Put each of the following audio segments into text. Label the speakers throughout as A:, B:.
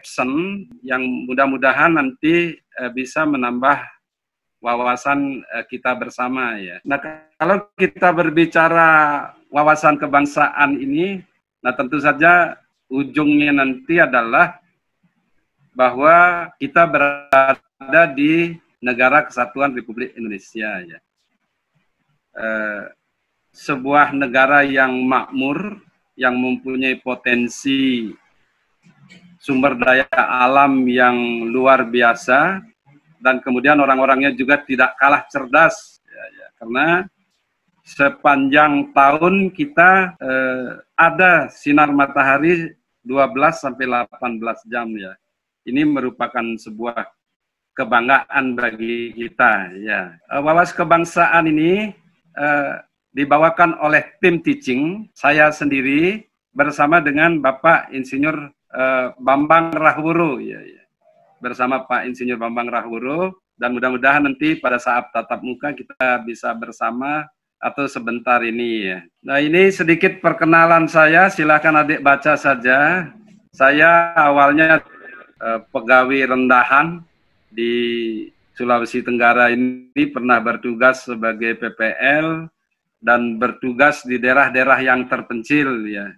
A: caption yang mudah-mudahan nanti bisa menambah wawasan kita bersama ya. Nah, kalau kita berbicara wawasan kebangsaan ini, nah tentu saja ujungnya nanti adalah bahwa kita berada di negara kesatuan Republik Indonesia ya. Sebuah negara yang makmur, yang mempunyai potensi sumber daya alam yang luar biasa, dan kemudian orang-orangnya juga tidak kalah cerdas ya, karena sepanjang tahun kita ada sinar matahari 12 sampai 18 jam ya. Ini merupakan sebuah kebanggaan bagi kita ya. Wawasan kebangsaan ini dibawakan oleh tim teaching saya sendiri bersama dengan Bapak Insinyur Bambang Rahwuro ya, ya. Bersama Pak Insinyur Bambang Rahwuro, dan mudah-mudahan nanti pada saat tatap muka kita bisa bersama atau sebentar ini ya. Nah, ini sedikit perkenalan saya, silakan adik baca saja. Saya awalnya pegawai rendahan di Sulawesi Tenggara ini, pernah bertugas sebagai PPL dan bertugas di daerah-daerah yang terpencil ya.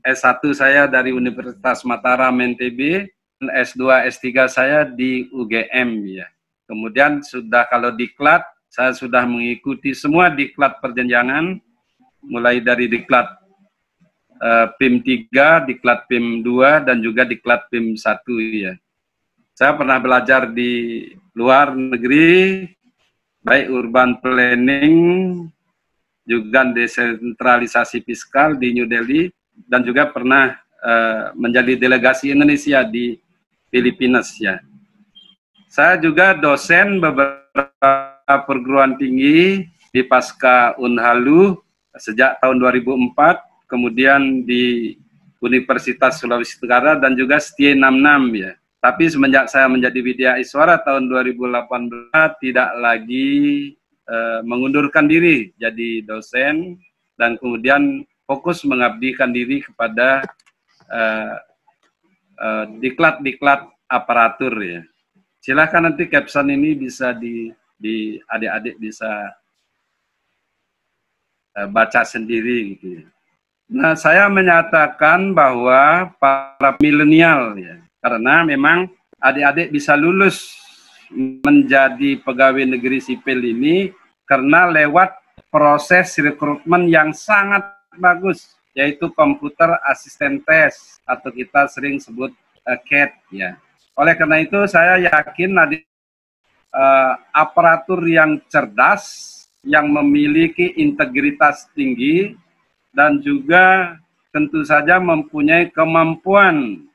A: S1 saya dari Universitas Mataram NTB, S2, S3 saya di UGM ya. Kemudian sudah kalau diklat, saya sudah mengikuti semua diklat perjenjangan, mulai dari diklat PIM 3, diklat PIM 2, dan juga diklat PIM 1 ya. Saya pernah belajar di luar negeri, baik urban planning, juga desentralisasi fiskal di New Delhi, dan juga pernah menjadi delegasi Indonesia di Filipina ya. Saya juga dosen beberapa perguruan tinggi di Pasca Unhalu sejak tahun 2004, kemudian di Universitas Sulawesi Tenggara dan juga Setie 66 ya. Tapi semenjak saya menjadi Widya Iswara tahun 2018 tidak lagi mengundurkan diri jadi dosen, dan kemudian fokus mengabdikan diri kepada diklat-diklat aparatur ya. Silakan nanti caption ini bisa di adik-adik bisa baca sendiri gitu ya. Nah, saya menyatakan bahwa para milenial ya, karena memang adik-adik bisa lulus menjadi pegawai negeri sipil ini karena lewat proses rekrutmen yang sangat bagus, yaitu komputer asisten tes atau kita sering sebut CAT ya. Oleh karena itu saya yakin aparatur yang cerdas, yang memiliki integritas tinggi, dan juga tentu saja mempunyai kemampuan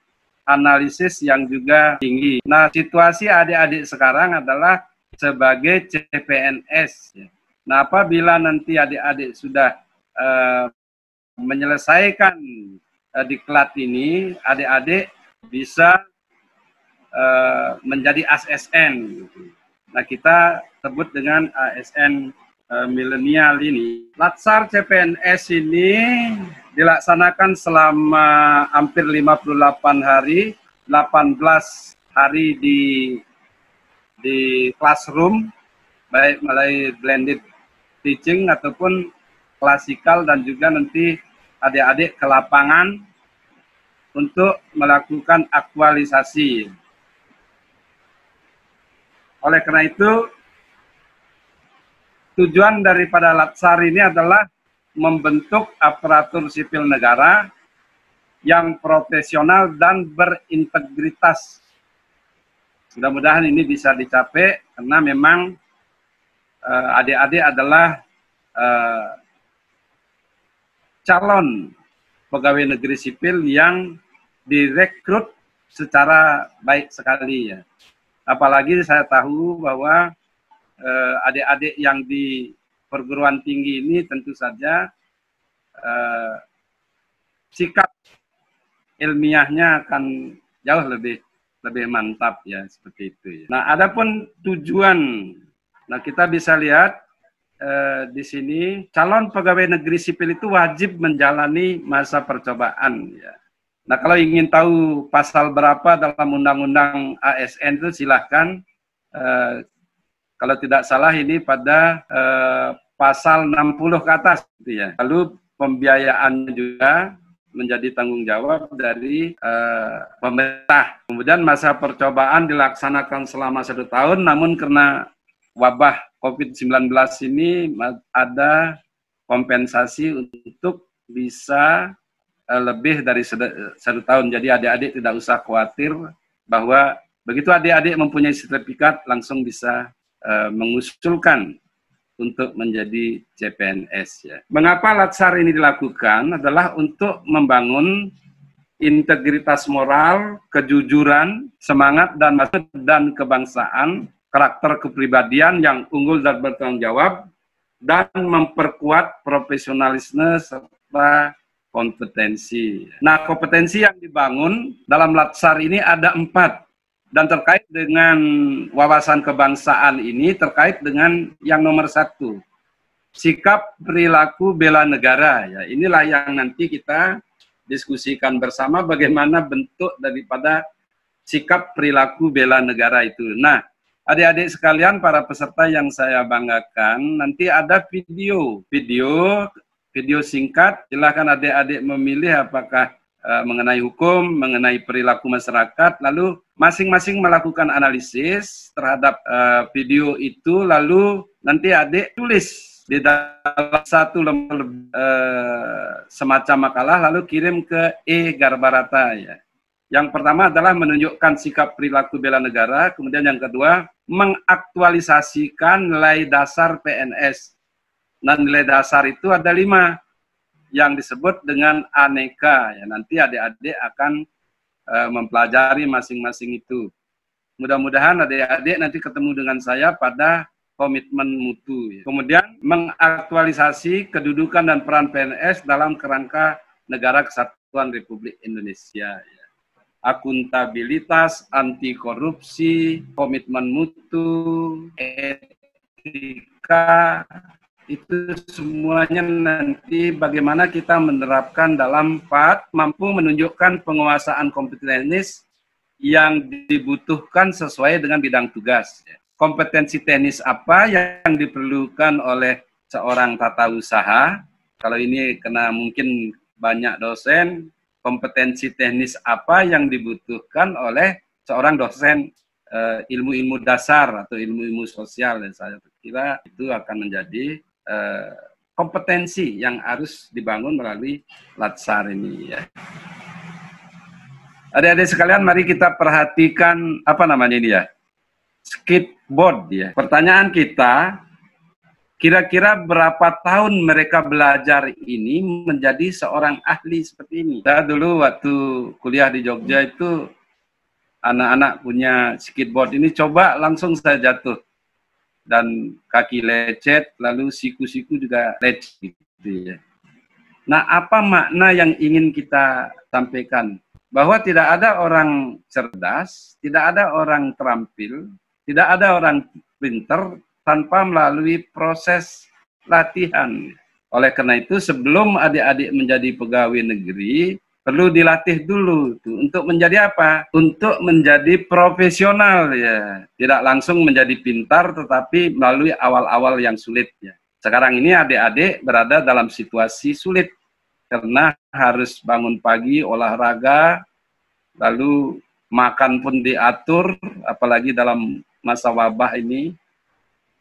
A: analisis yang juga tinggi. Nah, situasi adik-adik sekarang adalah sebagai CPNS. Nah, apabila nanti adik-adik sudah menyelesaikan diklat ini, adik-adik bisa menjadi ASN. Nah, kita sebut dengan ASN milenial ini. Latsar CPNS ini dilaksanakan selama hampir 58 hari, 18 hari di classroom, baik melalui blended teaching ataupun klasikal, dan juga nanti adik-adik ke lapangan untuk melakukan aktualisasi. Oleh karena itu, tujuan daripada Latsar ini adalah membentuk aparatur sipil negara yang profesional dan berintegritas. Mudah-mudahan ini bisa dicapai, karena memang adik-adik adalah calon pegawai negeri sipil yang direkrut secara baik sekali ya. Apalagi saya tahu bahwa adik-adik yang di perguruan tinggi ini tentu saja sikap ilmiahnya akan jauh lebih mantap ya, seperti itu ya. Nah, adapun tujuan, nah kita bisa lihat di sini calon pegawai negeri sipil itu wajib menjalani masa percobaan ya. Nah, kalau ingin tahu pasal berapa dalam Undang-Undang ASN itu silahkan. Kalau tidak salah ini pada pasal 60 ke atas, gitu ya. Lalu pembiayaan juga menjadi tanggung jawab dari pemerintah. Kemudian masa percobaan dilaksanakan selama 1 tahun, namun karena wabah COVID-19 ini ada kompensasi untuk bisa lebih dari 1 tahun. Jadi adik-adik tidak usah khawatir bahwa begitu adik-adik mempunyai sertifikat langsung bisa mengusulkan untuk menjadi CPNS. Ya. Mengapa Latsar ini dilakukan adalah untuk membangun integritas moral, kejujuran, semangat dan kebangsaan, karakter kepribadian yang unggul dan bertanggung jawab, dan memperkuat profesionalisme serta kompetensi. Nah, kompetensi yang dibangun dalam Latsar ini ada 4. Dan terkait dengan wawasan kebangsaan ini, terkait dengan yang nomor 1. Sikap perilaku bela negara. Ya, inilah yang nanti kita diskusikan bersama bagaimana bentuk daripada sikap perilaku bela negara itu. Nah, adik-adik sekalian, para peserta yang saya banggakan, nanti ada video singkat, silakan adik-adik memilih apakah mengenai hukum, mengenai perilaku masyarakat, lalu masing-masing melakukan analisis terhadap video itu, lalu nanti adik tulis di dalam satu semacam makalah, lalu kirim ke E-Garbarata. Ya. Yang pertama adalah menunjukkan sikap perilaku bela negara, kemudian yang kedua, mengaktualisasikan nilai dasar PNS. Nah, nilai dasar itu ada 5 yang disebut dengan aneka. Ya, nanti adik-adik akan mempelajari masing-masing itu. Mudah-mudahan adik-adik nanti ketemu dengan saya pada komitmen mutu. Ya. Kemudian mengaktualisasi kedudukan dan peran PNS dalam kerangka Negara Kesatuan Republik Indonesia. Ya. Akuntabilitas, anti korupsi, komitmen mutu, etika, itu semuanya nanti bagaimana kita menerapkan dalam 4, mampu menunjukkan penguasaan kompetenis yang dibutuhkan sesuai dengan bidang tugas. Kompetensi teknis apa yang diperlukan oleh seorang tata usaha, kalau ini kena mungkin banyak dosen, kompetensi teknis apa yang dibutuhkan oleh seorang dosen ilmu-ilmu dasar atau ilmu-ilmu sosial. Saya kira itu akan menjadi kompetensi yang harus dibangun melalui Latsar ini. Ya. Adik-adik sekalian, mari kita perhatikan apa namanya ini ya, skateboard ya. Pertanyaan kita, kira-kira berapa tahun mereka belajar ini menjadi seorang ahli seperti ini? Saya dulu waktu kuliah di Jogja itu, anak-anak punya skateboard ini, coba langsung saya jatuh. Dan kaki lecet, lalu siku-siku juga lecet. Gitu ya. Nah, apa makna yang ingin kita sampaikan? Bahwa tidak ada orang cerdas, tidak ada orang terampil, tidak ada orang pinter tanpa melalui proses latihan. Oleh karena itu, sebelum adik-adik menjadi pegawai negeri, perlu dilatih dulu tuh. Untuk menjadi apa? Untuk menjadi profesional ya. Tidak langsung menjadi pintar, tetapi melalui awal-awal yang sulit ya. Sekarang ini adik-adik berada dalam situasi sulit karena harus bangun pagi, olahraga, lalu makan pun diatur, apalagi dalam masa wabah ini.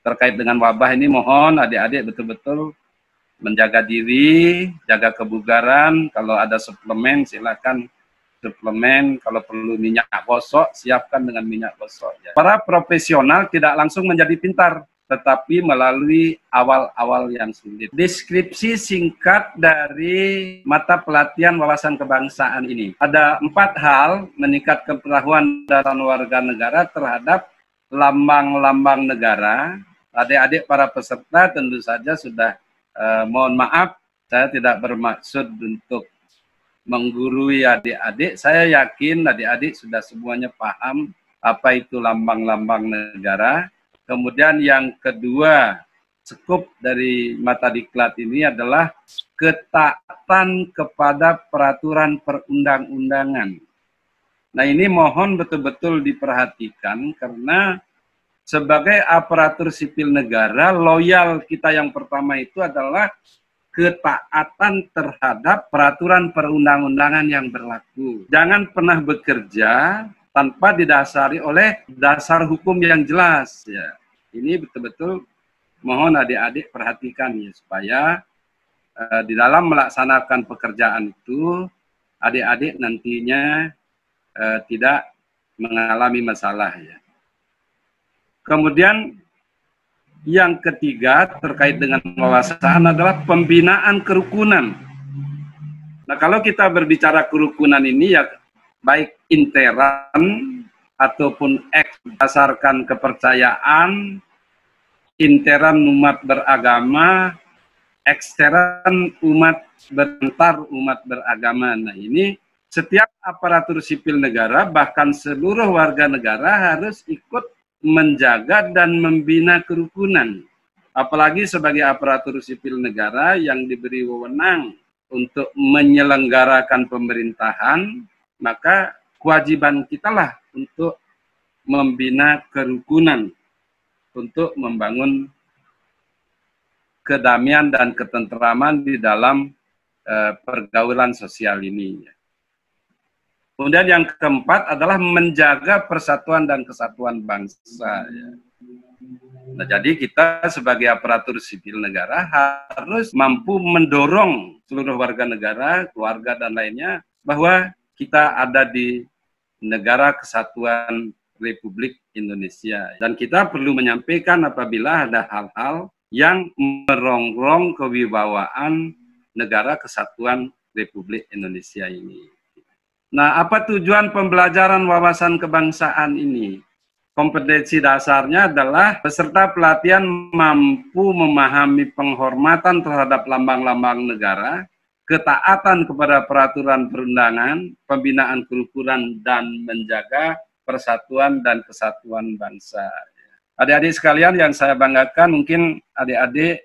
A: Terkait dengan wabah ini, mohon adik-adik betul-betul menjaga diri, jaga kebugaran. Kalau ada suplemen, silakan suplemen. Kalau perlu minyak gosok, siapkan dengan minyak gosok. Ya. Para profesional tidak langsung menjadi pintar, tetapi melalui awal-awal yang sulit. Deskripsi singkat dari mata pelatihan wawasan kebangsaan ini. Ada 4 hal meningkatkan pengetahuan dan warga negara terhadap lambang-lambang negara. Adik-adik para peserta tentu saja sudah mohon maaf, saya tidak bermaksud untuk menggurui adik-adik. Saya yakin adik-adik sudah semuanya paham apa itu lambang-lambang negara. Kemudian yang kedua, skop dari mata diklat ini adalah ketaatan kepada peraturan perundang-undangan. Nah, ini mohon betul-betul diperhatikan karena sebagai aparatur sipil negara, loyal kita yang pertama itu adalah ketaatan terhadap peraturan perundang-undangan yang berlaku. Jangan pernah bekerja tanpa didasari oleh dasar hukum yang jelas. Ya, ini betul-betul mohon adik-adik perhatikan ya, supaya di dalam melaksanakan pekerjaan itu adik-adik nantinya tidak mengalami masalah ya. Kemudian yang ketiga terkait dengan wawasan adalah pembinaan kerukunan. Nah, kalau kita berbicara kerukunan ini ya baik interan ataupun berdasarkan kepercayaan, interan umat beragama, ekstern umat beragama. Nah, ini setiap aparatur sipil negara bahkan seluruh warga negara harus ikut menjaga dan membina kerukunan. Apalagi sebagai aparatur sipil negara yang diberi wewenang untuk menyelenggarakan pemerintahan, maka kewajiban kita lah untuk membina kerukunan, untuk membangun kedamaian dan ketenteraman di dalam pergaulan sosial ini. Kemudian yang keempat adalah menjaga persatuan dan kesatuan bangsa. Ya. Nah, jadi kita sebagai aparatur sipil negara harus mampu mendorong seluruh warga negara, keluarga dan lainnya bahwa kita ada di negara kesatuan Republik Indonesia. Dan kita perlu menyampaikan apabila ada hal-hal yang merongrong kewibawaan negara kesatuan Republik Indonesia ini. Nah, apa tujuan pembelajaran wawasan kebangsaan ini? Kompetensi dasarnya adalah peserta pelatihan mampu memahami penghormatan terhadap lambang-lambang negara, ketaatan kepada peraturan perundangan, pembinaan kerukunan, dan menjaga persatuan dan kesatuan bangsa. Adik-adik sekalian yang saya banggakan, mungkin adik-adik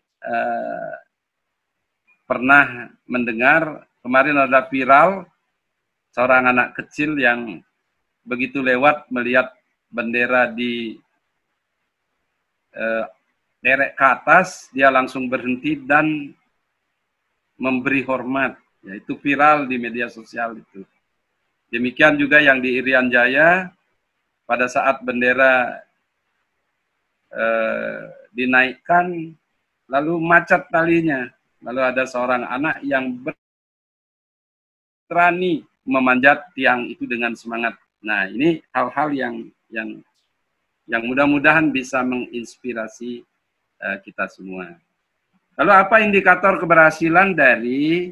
A: pernah mendengar kemarin ada viral seorang anak kecil yang begitu lewat melihat bendera di derek ke atas, dia langsung berhenti dan memberi hormat. Ya, itu viral di media sosial itu. Demikian juga yang di Irian Jaya, pada saat bendera dinaikkan, lalu macet talinya. Lalu ada seorang anak yang berani memanjat tiang itu dengan semangat. Nah, ini hal-hal yang mudah-mudahan bisa menginspirasi kita semua. Lalu apa indikator keberhasilan dari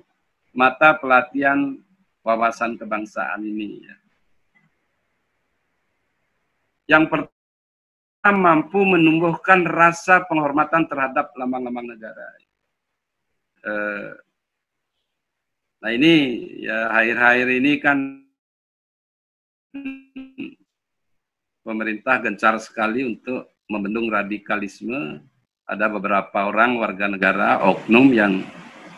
A: mata pelatihan wawasan kebangsaan ini? Yang pertama, mampu menumbuhkan rasa penghormatan terhadap lambang-lambang negara. Nah, ini ya akhir-akhir ini kan pemerintah gencar sekali untuk membendung radikalisme. Ada beberapa orang warga negara, oknum yang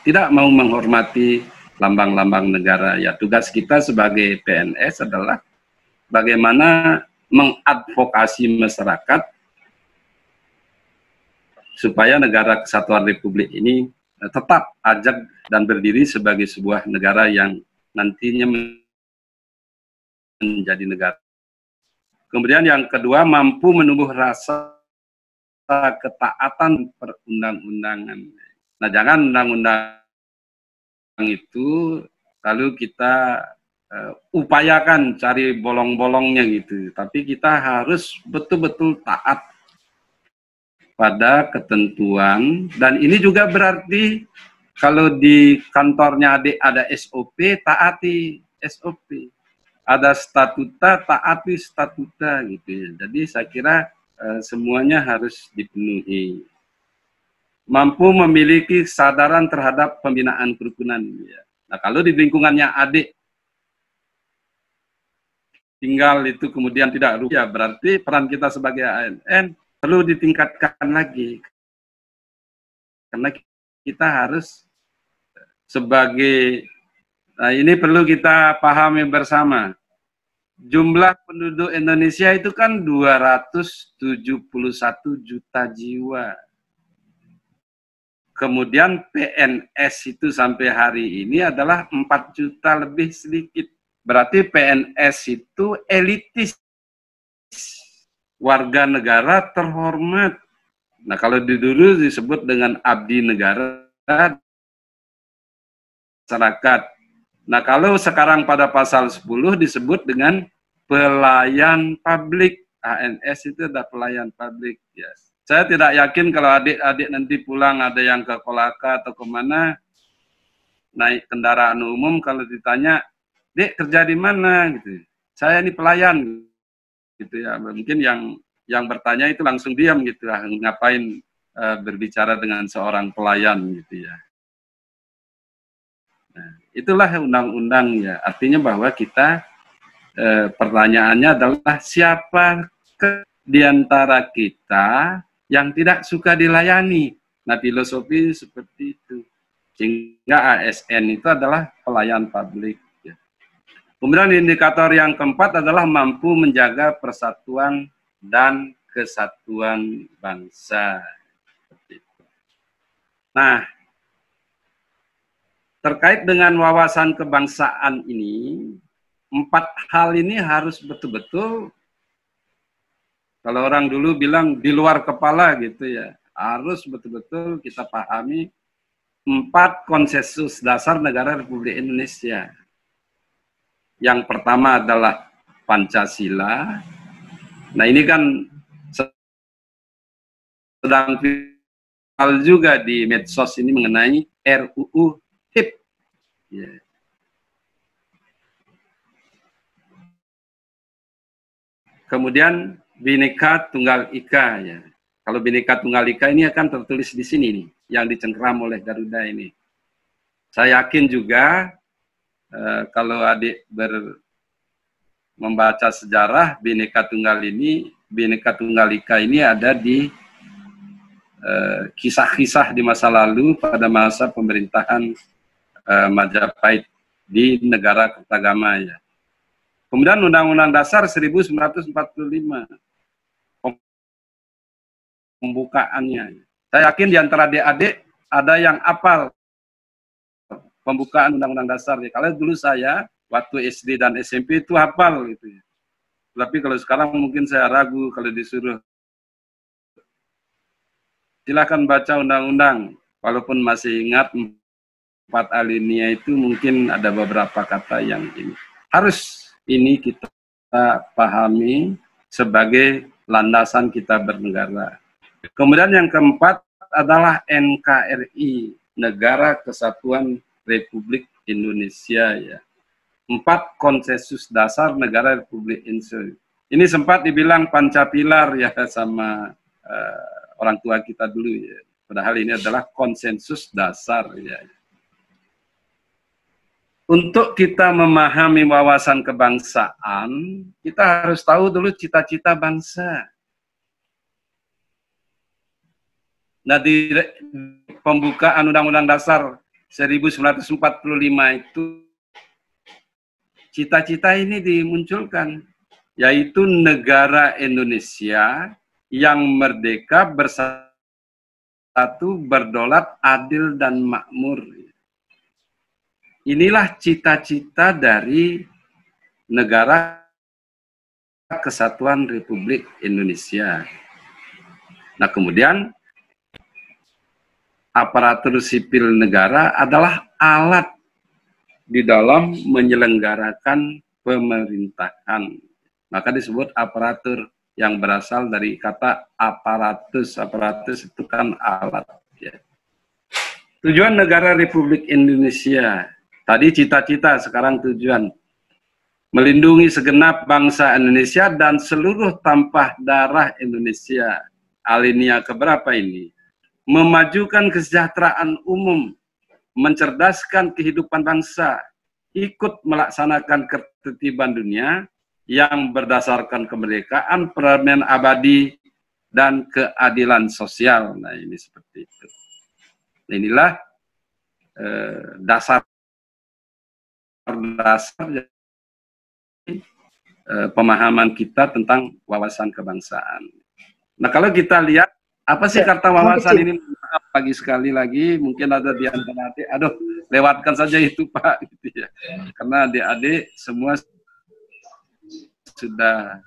A: tidak mau menghormati lambang-lambang negara. Ya, tugas kita sebagai PNS adalah bagaimana mengadvokasi masyarakat supaya negara kesatuan Republik ini tetap ajak dan berdiri sebagai sebuah negara yang nantinya menjadi negara. Kemudian yang kedua, mampu menumbuh rasa ketaatan perundang-undangan. Nah, jangan undang-undang itu lalu kita upayakan cari bolong-bolongnya gitu. Tapi kita harus betul-betul taat pada ketentuan, dan ini juga berarti kalau di kantornya adik ada SOP, taati SOP. Ada statuta, taati statuta gitu ya. Jadi saya kira semuanya harus dipenuhi. Mampu memiliki kesadaran terhadap pembinaan kerukunan. Ya. Nah, kalau di lingkungannya adik tinggal itu kemudian tidak rupiah, berarti peran kita sebagai ASN perlu ditingkatkan lagi. Karena kita harus sebagai, nah ini perlu kita pahami bersama. Jumlah penduduk Indonesia itu kan 271 juta jiwa. Kemudian PNS itu sampai hari ini adalah 4 juta lebih sedikit. Berarti PNS itu elitis. Warga negara terhormat. Nah, kalau dulu disebut dengan abdi negara masyarakat. Nah, kalau sekarang pada pasal 10 disebut dengan pelayan publik. ANS itu adalah pelayan publik. Yes. Saya tidak yakin kalau adik-adik nanti pulang ada yang ke Kolaka atau kemana, naik kendaraan umum, kalau ditanya, "Dek, kerja di mana?" gitu. "Saya ini pelayan." Gitu ya. Mungkin yang bertanya itu langsung diam gitu ya. Ngapain berbicara dengan seorang pelayan gitu ya. Nah, itulah undang-undang ya. Artinya bahwa kita pertanyaannya adalah siapa di antara kita yang tidak suka dilayani. Nah, filosofi seperti itu. Sehingga ASN itu adalah pelayan publik. Ya. Kemudian indikator yang keempat adalah mampu menjaga persatuan dan kesatuan bangsa. Nah, terkait dengan wawasan kebangsaan ini, 4 hal ini harus betul-betul, kalau orang dulu bilang di luar kepala gitu ya, harus betul-betul kita pahami 4 konsensus dasar negara Republik Indonesia. Yang pertama adalah Pancasila. Nah, ini kan sedang viral juga di medsos ini mengenai RUU HIP. Yeah. Kemudian Bhinneka Tunggal Ika ya. Kalau Bhinneka Tunggal Ika ini akan tertulis di sini nih, yang dicengkram oleh Garuda ini. Saya yakin juga kalau adik membaca sejarah Bhinneka Tunggal Ika ini ada di kisah-kisah di masa lalu pada masa pemerintahan Majapahit di negara Kertagama ya. Kemudian Undang-Undang Dasar 1945 pembukaannya. Saya yakin di antara adik-adik ada yang hafal pembukaan Undang-Undang Dasar. Kalau dulu saya waktu SD dan SMP itu hafal gitu ya. Tapi kalau sekarang mungkin saya ragu kalau disuruh. Silakan baca undang-undang. Walaupun masih ingat 4 alinea itu mungkin ada beberapa kata yang ini. Harus ini kita pahami sebagai landasan kita bernegara. Kemudian yang keempat adalah NKRI, Negara Kesatuan Republik Indonesia ya. 4 konsensus dasar negara Republik Indonesia. Ini sempat dibilang Pancapilar ya sama orang tua kita dulu ya. Padahal ini adalah konsensus dasar ya. Untuk kita memahami wawasan kebangsaan, kita harus tahu dulu cita-cita bangsa. Nah, di pembukaan Undang-Undang Dasar 1945 itu, cita-cita ini dimunculkan, yaitu negara Indonesia yang merdeka, bersatu, berdaulat, adil, dan makmur. Inilah cita-cita dari negara Kesatuan Republik Indonesia. Nah, kemudian aparatur sipil negara adalah alat di dalam menyelenggarakan pemerintahan. Maka disebut aparatur, yang berasal dari kata aparatus. Aparatus itu kan alat. Ya. Tujuan negara Republik Indonesia. Tadi cita-cita, sekarang tujuan. Melindungi segenap bangsa Indonesia dan seluruh tampah darah Indonesia. Alinea keberapa ini? Memajukan kesejahteraan umum, mencerdaskan kehidupan bangsa, ikut melaksanakan ketertiban dunia yang berdasarkan kemerdekaan, perdamaian abadi, dan keadilan sosial. Nah, ini seperti itu. Inilah dasar pemahaman kita tentang wawasan kebangsaan. Nah, kalau kita lihat apa sih kata wawasan ini? Pagi sekali lagi mungkin ada di antara adik, aduh lewatkan saja itu Pak, gitu ya. Karena adik-adik semua sudah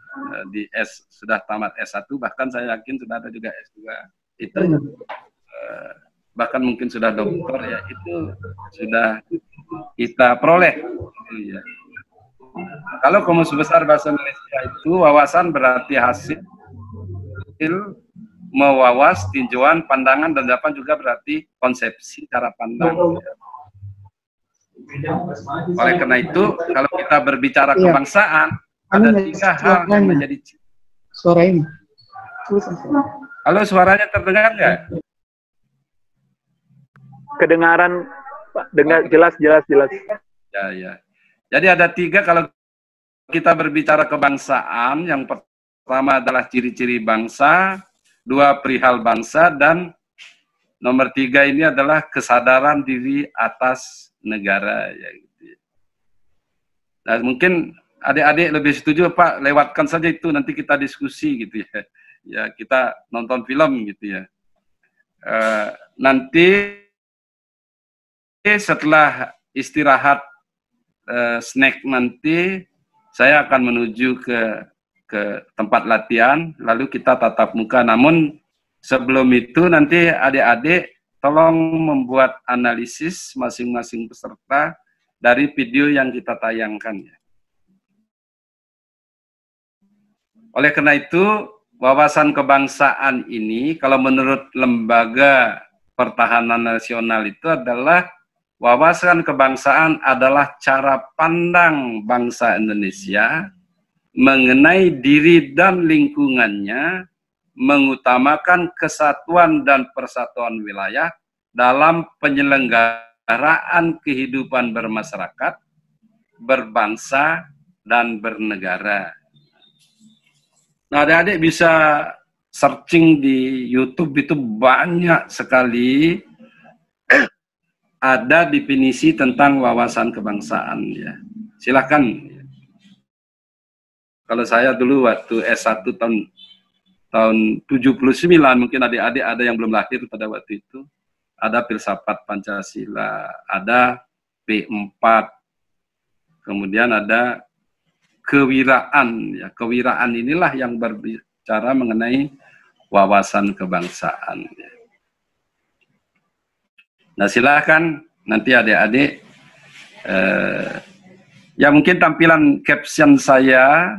A: sudah tamat S1, bahkan saya yakin sudah ada juga S2. Itu bahkan mungkin sudah doktor ya, itu sudah kita peroleh. Ya. Kalau Kamus Besar Bahasa Indonesia itu wawasan berarti hasil mewawas, tinjauan, pandangan, dan dapat juga berarti konsepsi, cara pandang. Oleh karena itu, kalau kita berbicara kebangsaan, ada 3 hal yang menjadi
B: suara ini.
A: Halo, suaranya terdengar nggak?
C: Kedengaran, Pak. Dengar jelas.
A: Ya. Jadi ada 3 kalau kita berbicara kebangsaan. Yang pertama adalah ciri-ciri bangsa, 2 perihal bangsa, dan nomor 3 ini adalah kesadaran diri atas negara. Ya, gitu. Nah, mungkin adik-adik lebih setuju Pak, lewatkan saja itu, nanti kita diskusi gitu ya. Ya, kita nonton film gitu ya. Nanti setelah istirahat snack nanti, saya akan menuju ke tempat latihan, lalu kita tatap muka. Namun sebelum itu nanti adik-adik tolong membuat analisis masing-masing peserta dari video yang kita tayangkan. Ya. Oleh karena itu, wawasan kebangsaan ini, kalau menurut Lembaga Pertahanan Nasional itu adalah wawasan kebangsaan adalah cara pandang bangsa Indonesia mengenai diri dan lingkungannya, mengutamakan kesatuan dan persatuan wilayah dalam penyelenggaraan kehidupan bermasyarakat, berbangsa, dan bernegara. Nah, adik-adik bisa searching di YouTube, itu banyak sekali ada definisi tentang wawasan kebangsaan. Ya. Silakan. Kalau saya dulu waktu S1 tahun 79, mungkin adik-adik ada yang belum lahir pada waktu itu, ada filsafat Pancasila, ada P4, kemudian ada kewiraan. Ya, kewiraan inilah yang berbicara mengenai wawasan kebangsaan. Ya. Nah, silakan nanti adik-adik, ya mungkin tampilan caption saya,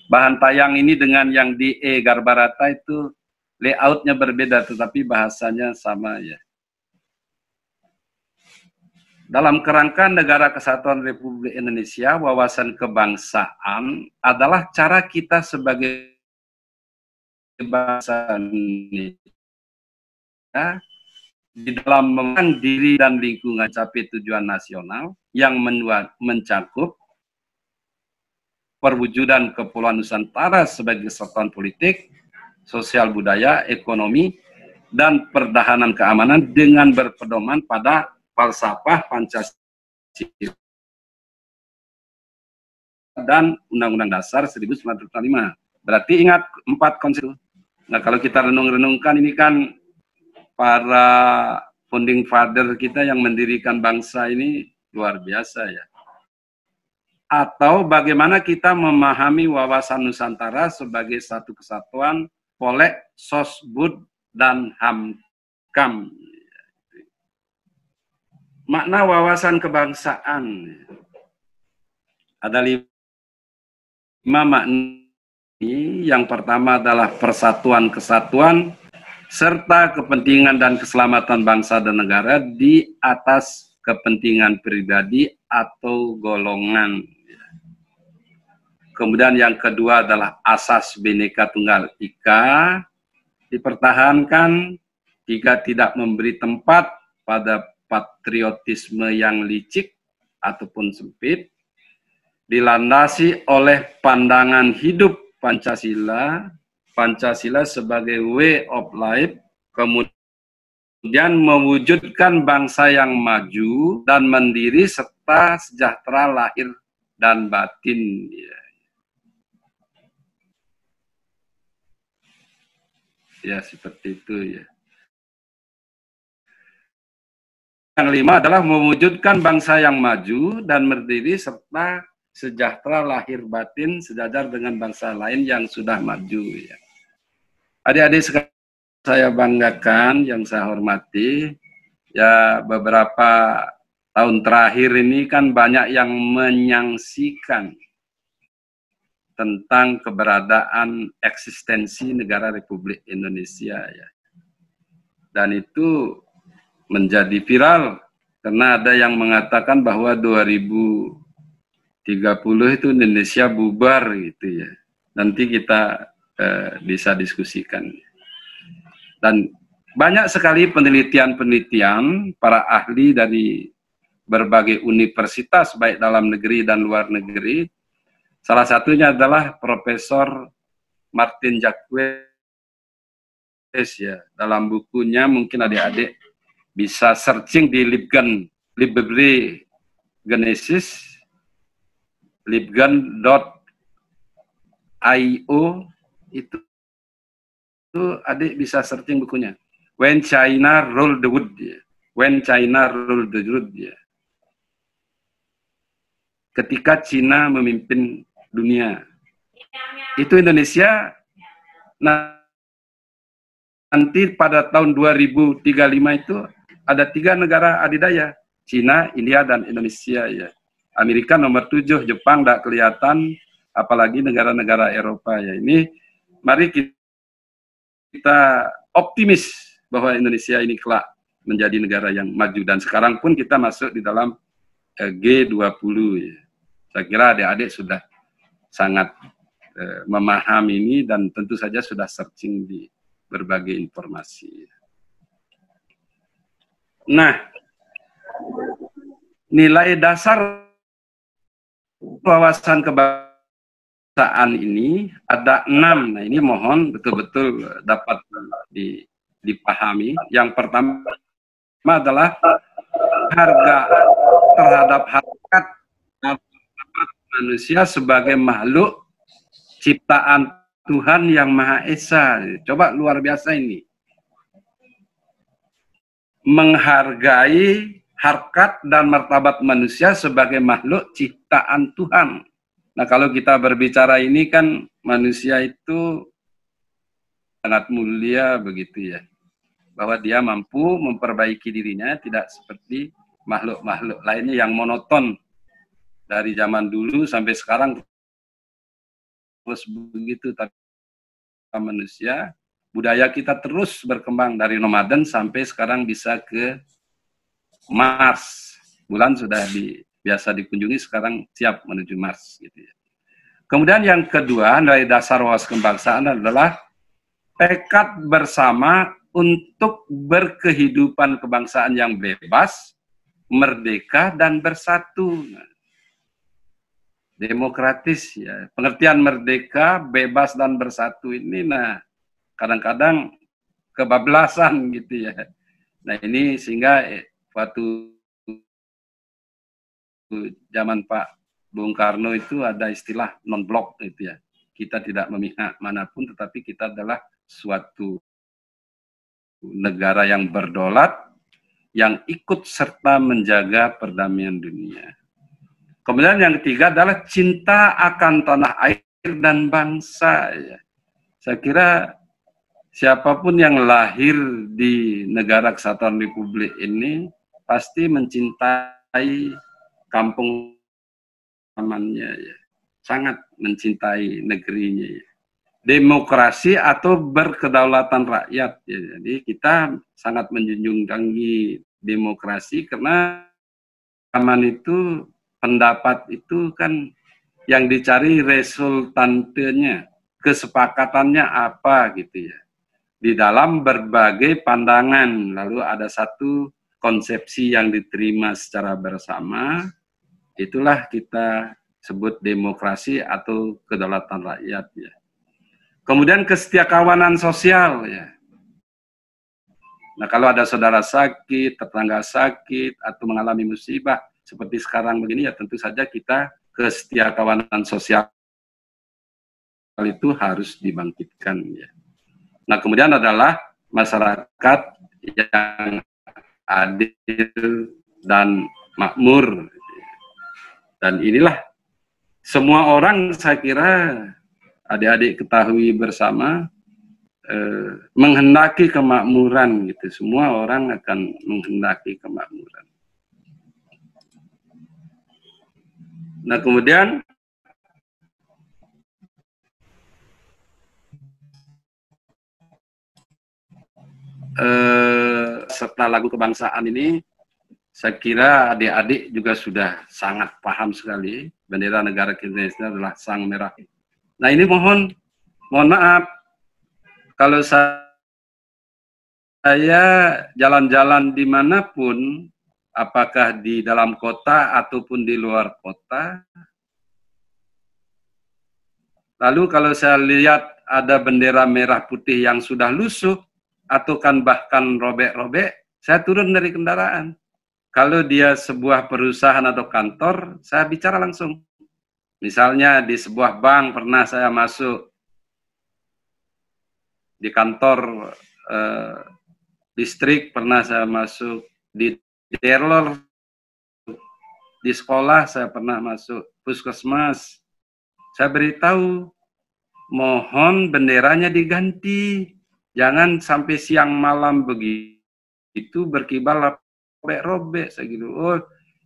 A: bahan tayang ini dengan yang di Garbarata itu layoutnya berbeda, tetapi bahasanya sama ya. Dalam kerangka Negara Kesatuan Republik Indonesia, wawasan kebangsaan adalah cara kita sebagai bangsa Indonesia di dalam memandang diri dan lingkungan capai tujuan nasional yang mencakup perwujudan Kepulauan Nusantara sebagai kesatuan politik, sosial budaya, ekonomi, dan pertahanan keamanan dengan berpedoman pada falsafah Pancasila dan Undang-Undang Dasar 1945. Berarti ingat 4 konsep. Nah, kalau kita renung-renungkan, ini kan para founding father kita yang mendirikan bangsa ini luar biasa ya. Atau bagaimana kita memahami wawasan Nusantara sebagai satu kesatuan, Polek, Sosbud, dan Hamkam. Makna wawasan kebangsaan. Ada 5 makna. Yang pertama adalah persatuan kesatuan, serta kepentingan dan keselamatan bangsa dan negara di atas kepentingan pribadi atau golongan. Kemudian yang kedua adalah asas Bhinneka Tunggal Ika, dipertahankan jika tidak memberi tempat pada patriotisme yang licik ataupun sempit, dilandasi oleh pandangan hidup Pancasila, Pancasila sebagai way of life, kemudian kemudian mewujudkan bangsa yang maju dan mandiri serta sejahtera lahir dan batin. Ya, seperti itu ya. Yang lima adalah mewujudkan bangsa yang maju dan mandiri serta sejahtera lahir batin sejajar dengan bangsa lain yang sudah maju. Ya. Adik-adik sekalian saya banggakan, yang saya hormati, ya beberapa tahun terakhir ini kan banyak yang menyaksikan tentang keberadaan eksistensi negara Republik Indonesia ya. Dan itu menjadi viral karena ada yang mengatakan bahwa 2030 itu Indonesia bubar gitu ya. Nanti kita bisa diskusikan. Dan banyak sekali penelitian-penelitian para ahli dari berbagai universitas baik dalam negeri dan luar negeri. Salah satunya adalah Profesor Martin Jacques ya. Dalam bukunya mungkin adik-adik bisa searching di Library Genesis, libgen.io itu adik bisa searching bukunya. When China Ruled the World, ya. When China Ruled the World, ya. Ketika Cina memimpin dunia, itu Indonesia nanti pada tahun 2035 itu ada 3 negara adidaya, Cina, India, dan Indonesia ya. Amerika nomor 7, Jepang tidak kelihatan, apalagi negara-negara Eropa ya. Ini mari kita optimis bahwa Indonesia ini kelak menjadi negara yang maju, dan sekarang pun kita masuk di dalam G20 ya. Saya kira adik-adik sudah sangat memahami ini dan tentu saja sudah searching di berbagai informasi. Nah, nilai dasar wawasan kebangsaan ini ada 6. Nah, ini mohon betul-betul dapat dipahami. Yang pertama adalah harga terhadap hakikat manusia sebagai makhluk ciptaan Tuhan yang Maha Esa. Coba luar biasa ini. Menghargai harkat dan martabat manusia sebagai makhluk ciptaan Tuhan. Nah, kalau kita berbicara ini kan manusia itu sangat mulia begitu ya. Bahwa dia mampu memperbaiki dirinya, tidak seperti makhluk-makhluk lainnya yang monoton. Dari zaman dulu sampai sekarang terus begitu, tapi manusia, budaya kita terus berkembang dari nomaden sampai sekarang bisa ke Mars. Bulan sudah biasa dikunjungi, sekarang siap menuju Mars gitu ya. Kemudian yang kedua, nilai dasar wawasan kebangsaan adalah tekad bersama untuk berkehidupan kebangsaan yang bebas, merdeka, dan bersatu. Demokratis ya. Pengertian merdeka, bebas, dan bersatu ini nah kadang-kadang kebablasan gitu ya. Nah ini sehingga waktu zaman Pak Bung Karno itu ada istilah non-blok itu ya. Kita tidak memihak manapun, tetapi kita adalah suatu negara yang berdaulat, yang ikut serta menjaga perdamaian dunia. Kemudian yang ketiga adalah cinta akan tanah air dan bangsa. Ya. Saya kira siapapun yang lahir di negara kesatuan Republik ini pasti mencintai kampung halamannya, ya. Sangat mencintai negerinya. Ya. Demokrasi atau berkedaulatan rakyat. Ya. Jadi kita sangat menjunjung tinggi demokrasi karena zaman itu pendapat itu kan yang dicari resultantenya, kesepakatannya apa gitu ya. Di dalam berbagai pandangan, lalu ada satu konsepsi yang diterima secara bersama, itulah kita sebut demokrasi atau kedaulatan rakyat ya. Kemudian kesetiakawanan sosial ya. Nah, kalau ada saudara sakit, tetangga sakit, atau mengalami musibah seperti sekarang begini, ya tentu saja kita kesetiakawanan sosial itu harus dibangkitkan. Ya. Nah, kemudian adalah masyarakat yang adil dan makmur. Dan inilah semua orang, saya kira adik-adik ketahui bersama, menghendaki kemakmuran gitu. Semua orang akan menghendaki kemakmuran. Nah, kemudian serta lagu kebangsaan ini, saya kira adik-adik juga sudah sangat paham sekali. Bendera negara Indonesia adalah sang merah. Nah, ini mohon maaf kalau saya jalan-jalan dimanapun, apakah di dalam kota ataupun di luar kota, lalu kalau saya lihat ada bendera merah putih yang sudah lusuh, atau kan bahkan robek-robek, saya turun dari kendaraan. Kalau dia sebuah perusahaan atau kantor, saya bicara langsung. Misalnya di sebuah bank pernah saya masuk, di kantor distrik pernah saya masuk, di dealer, di sekolah saya pernah masuk, puskesmas. Saya beritahu, mohon benderanya diganti. Jangan sampai siang malam begitu berkibar robek-robek. Saya gitu. Oh,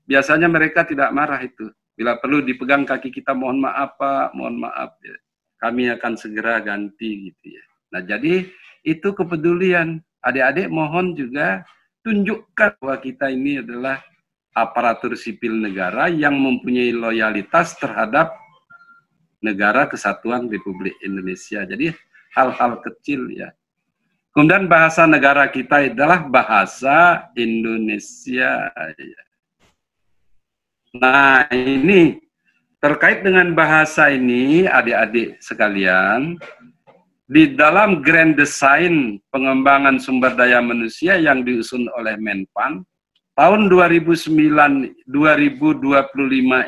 A: biasanya mereka tidak marah itu. Bila perlu dipegang kaki kita, mohon maaf Pak, mohon maaf. Ya. Kami akan segera ganti gitu ya. Nah, jadi itu kepedulian. Adik-adik mohon juga tunjukkan bahwa kita ini adalah aparatur sipil negara yang mempunyai loyalitas terhadap negara kesatuan Republik Indonesia. Jadi hal-hal kecil ya. Kemudian bahasa negara kita adalah bahasa Indonesia. Nah, ini terkait dengan bahasa ini, adik-adik sekalian, di dalam Grand Design Pengembangan Sumber Daya Manusia yang diusun oleh Menpan, tahun 2009-2025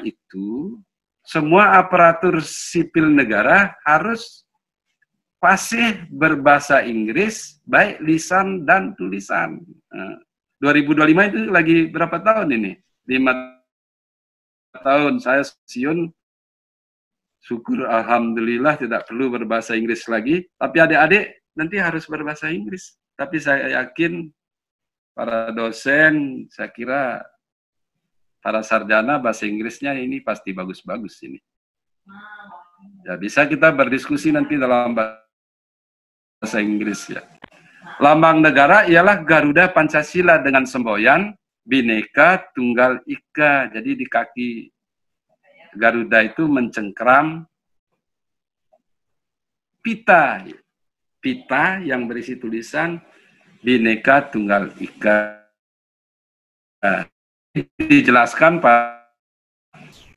A: itu, semua aparatur sipil negara harus fasih berbahasa Inggris, baik lisan dan tulisan. 2025 itu lagi berapa tahun ini? 5 tahun. Saya pensiun, syukur alhamdulillah tidak perlu berbahasa Inggris lagi. Tapi adik-adik nanti harus berbahasa Inggris. Tapi saya yakin para dosen, saya kira para sarjana bahasa Inggrisnya ini pasti bagus-bagus ini. Ya, bisa kita berdiskusi nanti dalam bahasa Inggris ya. Lambang negara ialah Garuda Pancasila dengan semboyan Bhinneka Tunggal Ika. Jadi di kaki Garuda itu mencengkram pita. Pita yang berisi tulisan Bhinneka Tunggal Ika. Dijelaskan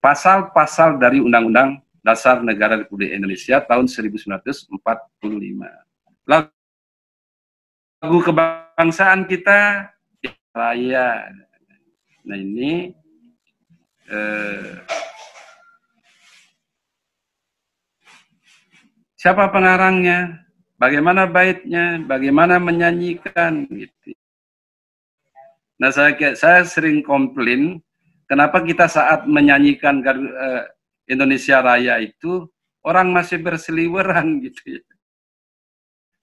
A: pasal-pasal dari Undang-Undang Dasar Negara Republik Indonesia tahun 1945. Lagu kebangsaan kita Raya. Nah ini siapa pengarangnya, bagaimana baitnya, bagaimana menyanyikan gitu. Nah saya sering komplain kenapa kita saat menyanyikan Indonesia Raya itu orang masih berseliweran gitu ya.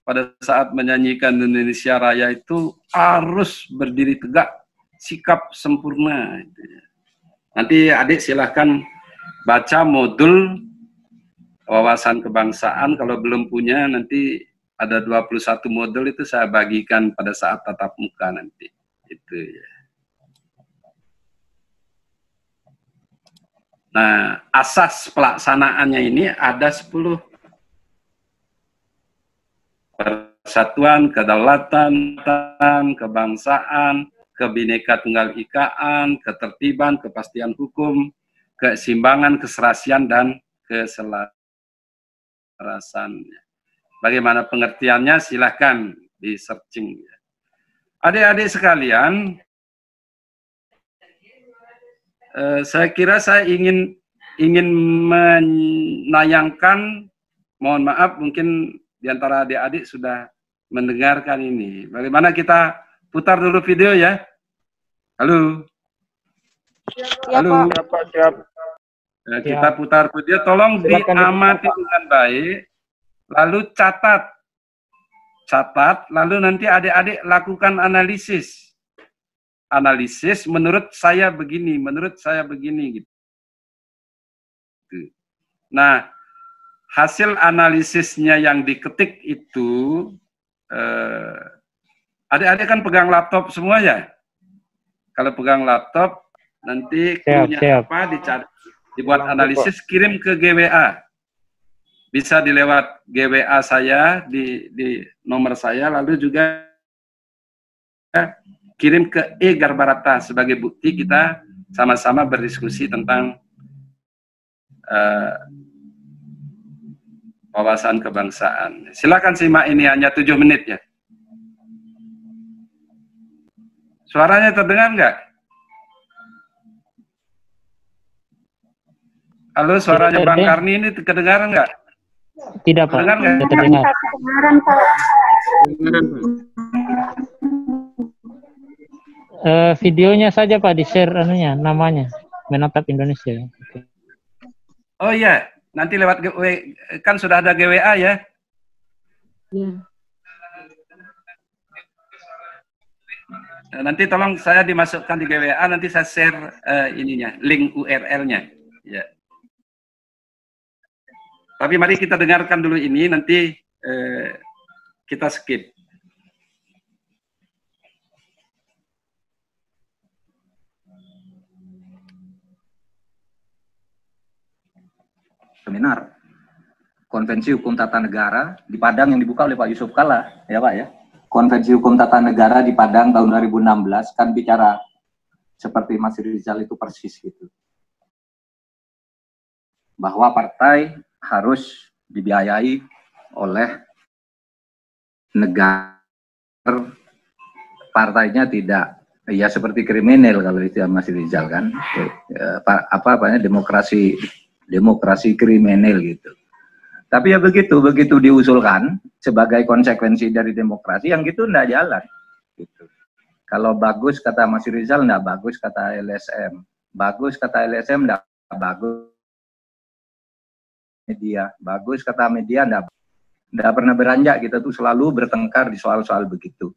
A: Pada saat menyanyikan Indonesia Raya itu harus berdiri tegak, sikap sempurna. Nanti adik silahkan baca modul wawasan kebangsaan, kalau belum punya nanti ada 21 modul itu saya bagikan pada saat tatap muka nanti. Itu ya. Nah, asas pelaksanaannya ini ada 10. Persatuan, kedaulatan, kebangsaan, kebineka tunggal ikaan, ketertiban, kepastian hukum, keseimbangan, keserasian, dan keselarasan. Bagaimana pengertiannya? Silahkan di searching. Adik-adik sekalian, saya kira saya ingin menayangkan, mohon maaf mungkin di antara adik-adik sudah mendengarkan ini. Bagaimana kita putar dulu video ya? Halo. Halo.
C: Siap.
A: Nah, kita putar video, tolong diamati dengan baik, lalu catat, lalu nanti adik-adik lakukan analisis. Analisis menurut saya begini gitu. Nah, hasil analisisnya yang diketik itu, adik-adik kan pegang laptop semua ya? Kalau pegang laptop, nanti clue-nya apa, dicari, dibuat analisis, kirim ke GWA. Bisa dilewat GWA saya, di nomor saya, lalu juga kirim ke Garbarata sebagai bukti kita sama-sama berdiskusi tentang wawasan kebangsaan. Silakan simak, ini hanya 7 menit ya. Suaranya terdengar nggak? Halo, suaranya Bang Karni ini kedengaran nggak?
B: Tidak, Pak. Tidak terdengar. Videonya saja, Pak, di-share anunya, namanya. Menatap Indonesia. Okay.
A: Oh iya, nanti lewat kan sudah ada GWA ya?
D: Iya.
A: Nanti tolong saya dimasukkan di GWA, nanti saya share ininya, link URL-nya. Ya. Tapi mari kita dengarkan dulu ini, nanti kita skip.
E: Seminar Konvensi Hukum Tata Negara di Padang yang dibuka oleh Pak Yusuf Kalla, ya Pak ya. Konvensi Hukum Tata Negara di Padang tahun 2016 kan bicara seperti Mas Rizal itu persis gitu. Bahwa partai harus dibiayai oleh negara, partainya tidak ya seperti kriminal kalau itu Mas Rizal kan. Apa demokrasi kriminal gitu. Tapi ya begitu diusulkan sebagai konsekuensi dari demokrasi, yang gitu enggak jalan. Gitu. Kalau bagus kata Mas Rizal, enggak bagus kata LSM. Bagus kata LSM, enggak bagus media. Bagus kata media, enggak pernah beranjak, kita tuh selalu bertengkar di soal-soal begitu.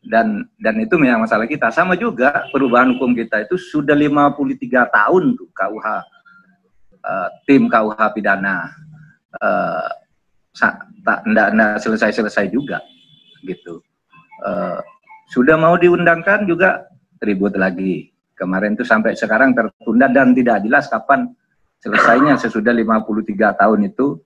E: Dan itu memang masalah kita. Sama juga perubahan hukum kita itu sudah 53 tahun tuh KUH, tim KUH pidana. Enggak selesai juga gitu. Sudah mau diundangkan juga ribut lagi. Kemarin itu sampai sekarang tertunda dan tidak jelas kapan selesainya sesudah 53 tahun itu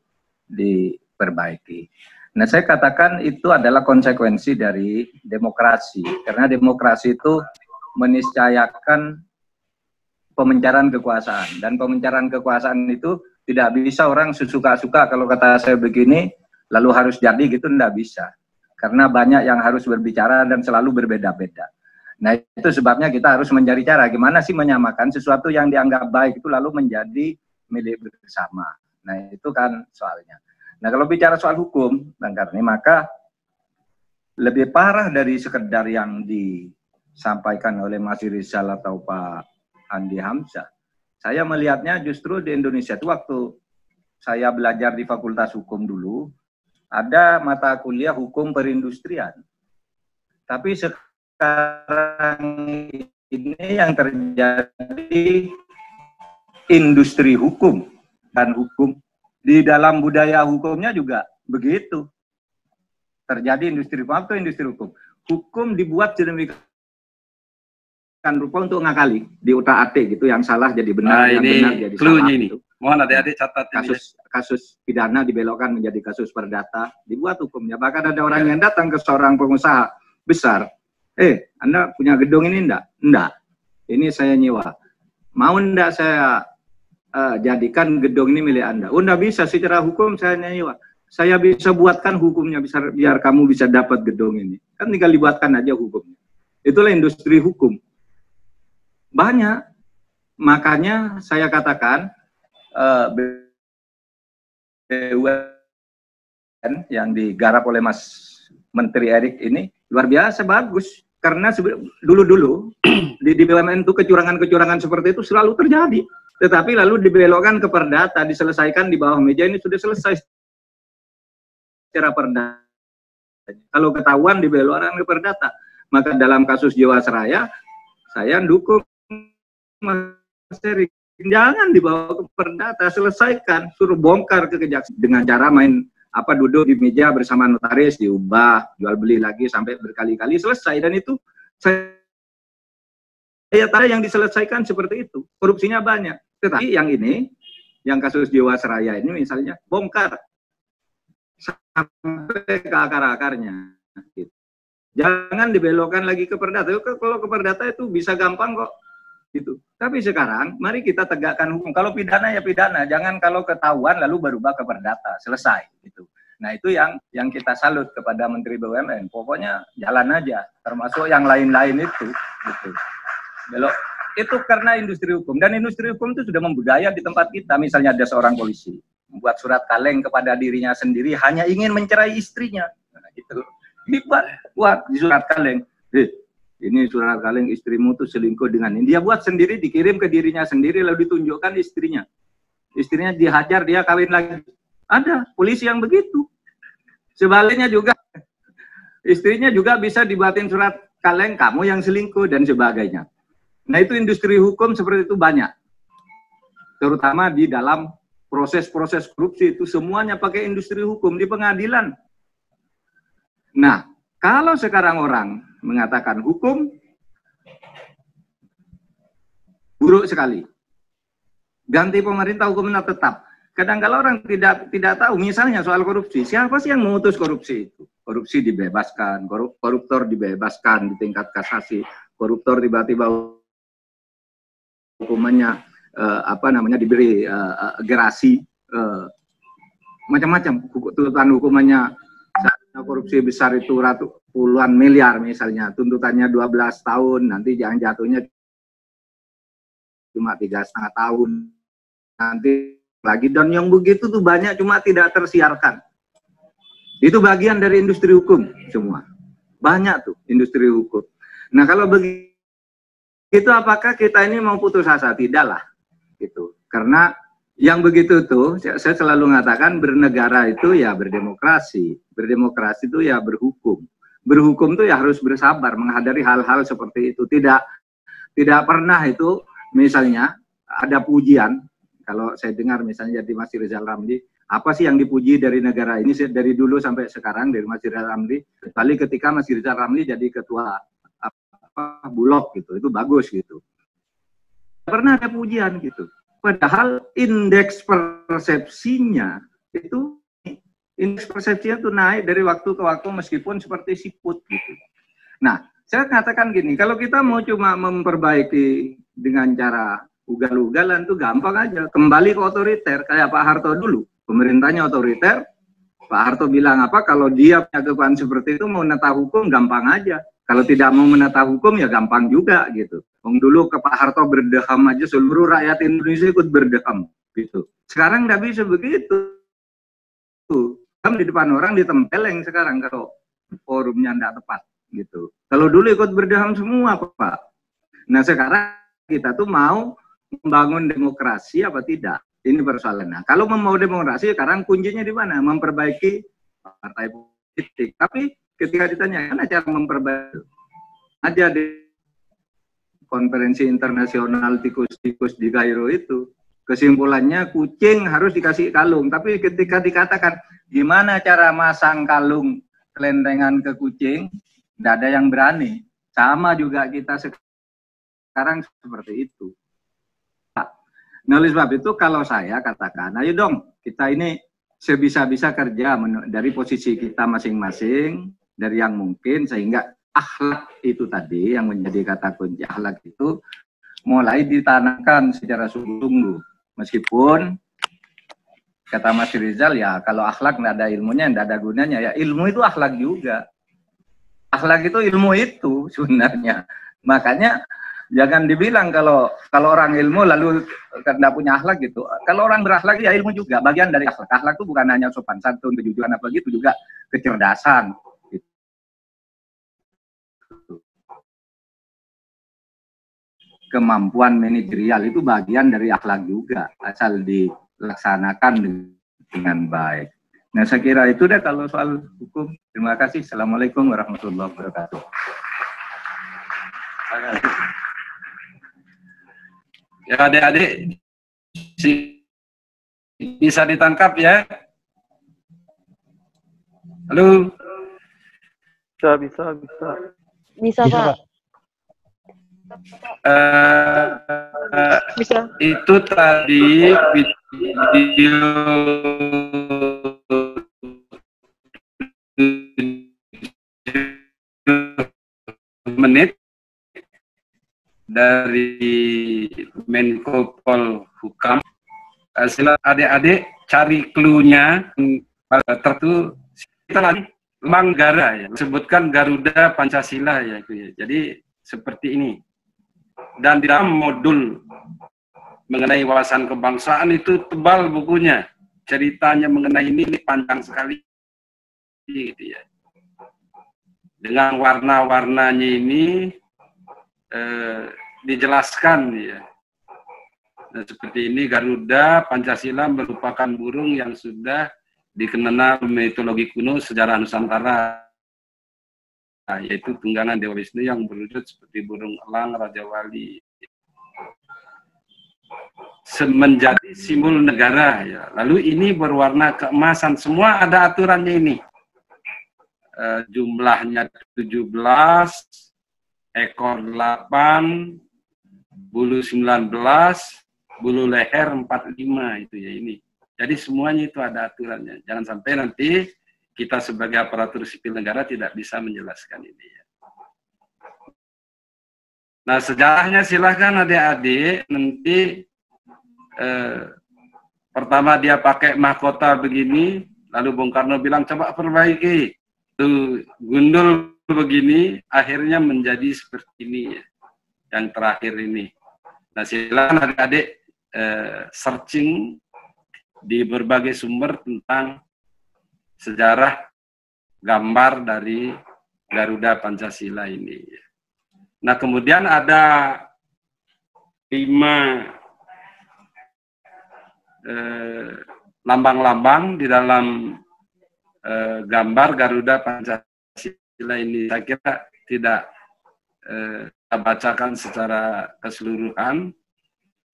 E: diperbaiki. Nah, saya katakan itu adalah konsekuensi dari demokrasi, karena demokrasi itu meniscayakan pemencaran kekuasaan, dan pemencaran kekuasaan itu tidak bisa orang sesuka-suka, kalau kata saya begini, lalu harus jadi gitu, tidak bisa. Karena banyak yang harus berbicara dan selalu berbeda-beda. Nah, itu sebabnya kita harus mencari cara, gimana sih menyamakan sesuatu yang dianggap baik itu lalu menjadi milik bersama. Nah, itu kan soalnya. Nah, kalau bicara soal hukum, Bang Karni, maka lebih parah dari sekedar yang disampaikan oleh Mas Rizal atau Pak Andi Hamzah. Saya melihatnya justru di Indonesia itu waktu saya belajar di Fakultas Hukum dulu, ada mata kuliah hukum perindustrian. Tapi sekarang ini yang terjadi industri hukum, dan hukum di dalam budaya hukumnya juga begitu. Terjadi industri hukum. Apa industri hukum? Hukum dibuat sedemikian rupa untuk ngakali, di utak-atik gitu, yang salah jadi benar, yang benar jadi salah.
A: Ini.
E: Gitu.
A: Mohon adik-adik catat
E: kasus pidana dibelokkan menjadi kasus perdata, dibuat hukumnya. Bahkan ada orang yang datang ke seorang pengusaha besar, Anda punya gedung ini enggak? Enggak. Ini saya nyewa. Mau enggak saya jadikan gedung ini milik Anda? Oh, enggak bisa, secara hukum saya nyewa. Saya bisa buatkan hukumnya biar kamu bisa dapat gedung ini. Kan tinggal dibuatkan aja hukumnya. Itulah industri hukum. Banyak. Makanya saya katakan BUMN yang digarap oleh Mas Menteri Erik ini luar biasa bagus. Karena dulu-dulu di BUMN itu kecurangan-kecurangan seperti itu selalu terjadi. Tetapi lalu dibelokkan ke perdata, diselesaikan di bawah meja, ini sudah selesai secara perdata. Kalau ketahuan dibelokkan ke perdata, maka dalam kasus Jiwasraya saya dukung Mas Erik, jangan dibawa ke perdata, selesaikan, suruh bongkar ke kejaksaan dengan cara main duduk di meja bersama notaris, diubah, jual beli lagi sampai berkali-kali selesai. Dan itu saya tahu yang diselesaikan seperti itu, korupsinya banyak. Tetapi yang ini, yang kasus Jiwasraya ini misalnya bongkar sampai ke akar-akarnya. Gitu. Jangan dibelokkan lagi ke perdata. Kalau ke perdata itu bisa gampang kok. Gitu. Tapi sekarang mari kita tegakkan hukum. Kalau pidana ya pidana, jangan kalau ketahuan lalu berubah ke perdata, selesai gitu. Nah, itu yang kita salut kepada Menteri BUMN. Pokoknya jalan aja, termasuk yang lain-lain itu gitu. Belok itu karena industri hukum, dan industri hukum itu sudah membudaya di tempat kita. Misalnya ada seorang polisi membuat surat kaleng kepada dirinya sendiri hanya ingin mencerai istrinya. Nah, gitu. Buat di surat kaleng. Ini surat kaleng istrimu tuh selingkuh dengan ini. Dia buat sendiri, dikirim ke dirinya sendiri, lalu ditunjukkan istrinya. Istrinya dihajar, dia kawin lagi. Ada polisi yang begitu. Sebaliknya juga, istrinya juga bisa dibuatin surat kaleng, kamu yang selingkuh, dan sebagainya. Nah, itu industri hukum seperti itu banyak. Terutama di dalam proses-proses korupsi itu semuanya pakai industri hukum di pengadilan. Nah, kalau sekarang orang mengatakan hukum buruk sekali, ganti pemerintah hukumnya tetap. Kadang kalau orang tidak tahu, misalnya soal korupsi, siapa sih yang memutus korupsi itu? Korupsi dibebaskan, koruptor dibebaskan di tingkat kasasi, koruptor tiba-tiba hukumannya diberi gerasi, macam-macam tuntutan hukumannya. Korupsi besar itu puluhan miliar misalnya, tuntutannya 12 tahun, nanti jangan jatuhnya cuma 3,5 tahun, nanti lagi, dan yang begitu tuh banyak cuma tidak tersiarkan. Itu bagian dari industri hukum semua, banyak tuh industri hukum. Nah, kalau begitu apakah kita ini mau putus asa? Tidak lah, gitu. Karena yang begitu tuh, saya selalu mengatakan bernegara itu ya berdemokrasi. Berdemokrasi itu ya berhukum. Berhukum itu ya harus bersabar menghadapi hal-hal seperti itu. Tidak pernah itu, misalnya ada pujian, kalau saya dengar misalnya dari Mas Rizal Ramli, apa sih yang dipuji dari negara ini dari dulu sampai sekarang dari Mas Rizal Ramli, kecuali ketika Mas Rizal Ramli jadi ketua Bulog gitu, itu bagus gitu. Pernah ada pujian gitu. Padahal indeks persepsinya itu naik dari waktu ke waktu meskipun seperti siput gitu. Nah, saya katakan gini, kalau kita mau cuma memperbaiki dengan cara ugal-ugalan itu gampang aja, kembali ke otoriter kayak Pak Harto dulu. Pemerintahnya otoriter, Pak Harto bilang apa, kalau dia punya kekuatan seperti itu mau menata hukum gampang aja. Kalau tidak mau menata hukum ya gampang juga gitu. Dulu ke Pak Harto berdeham aja seluruh rakyat Indonesia ikut berdeham gitu. Sekarang nggak bisa begitu. Di depan orang ditempeleng sekarang kalau forumnya nggak tepat gitu. Kalau dulu ikut berdeham semua Pak. Nah, sekarang kita tuh mau membangun demokrasi apa tidak? Ini persoalannya. Kalau mau demokrasi sekarang kuncinya di mana? Memperbaiki partai politik. Tapi ketika ditanya kan cara memperbaiki aja di konferensi internasional tikus-tikus di Kairo itu, kesimpulannya kucing harus dikasih kalung. Tapi ketika dikatakan gimana cara masang kalung kelendengan ke kucing, tidak ada yang berani. Sama juga kita sekarang seperti itu. Nah, oleh sebab itu kalau saya katakan, ayo dong kita ini sebisa-bisa kerja dari posisi kita masing-masing, dari yang mungkin, sehingga akhlak itu tadi yang menjadi kata kunci, akhlak itu mulai ditanamkan secara sungguh-sungguh. Meskipun kata Mas Rizal ya kalau akhlak nggak ada ilmunya, nggak ada gunanya, ya ilmu itu akhlak juga. akhlak itu ilmu itu sebenarnya. Makanya jangan dibilang kalau orang ilmu lalu tidak punya akhlak gitu. Kalau orang berakhlak ya ilmu juga bagian dari akhlak. Akhlak itu bukan hanya sopan santun, kejujuran apa gitu, juga kecerdasan. Gitu. Kemampuan manajerial itu bagian dari akhlak juga, asal dilaksanakan dengan baik. Nah, saya kira itu deh kalau soal hukum. Terima kasih. Assalamualaikum warahmatullahi wabarakatuh.
A: Ya, adik-adik bisa ditangkap ya? Halo?
C: Bisa.
D: Bisa, Pak. Bisa.
A: Itu tadi video menit dari Menko Polhukam. Sila adik-adik cari clue-nya tertentu. Kita lagi lambang negara ya, sebutkan Garuda Pancasila ya itu ya. Jadi seperti ini. Dan di dalam modul mengenai wawasan kebangsaan itu tebal bukunya. Ceritanya mengenai ini panjang sekali gitu ya. Dengan warna-warnanya ini dijelaskan ya. Nah, seperti ini Garuda Pancasila merupakan burung yang sudah dikenal mitologi kuno sejarah Nusantara, yaitu tunggangan Dewa Wisnu yang berwujud seperti burung elang Raja Wali. Menjadi simbol negara ya. Lalu ini berwarna keemasan, semua ada aturannya ini. Jumlahnya 17, ekor 8, bulu 19, bulu leher 45 itu ya ini. Jadi semuanya itu ada aturannya. Jangan sampai nanti kita sebagai aparatur sipil negara tidak bisa menjelaskan ini ya. Nah, sejarahnya silahkan adik-adik nanti pertama dia pakai mahkota begini, lalu Bung Karno bilang coba perbaiki. Tuh gundul begini, akhirnya menjadi seperti ini ya. Yang terakhir ini. Nah, silakan adik-adik searching di berbagai sumber tentang sejarah gambar dari Garuda Pancasila ini. Nah, kemudian ada 5 lambang-lambang di dalam gambar Garuda Pancasila ini. Saya kira tidak kita bacakan secara keseluruhan.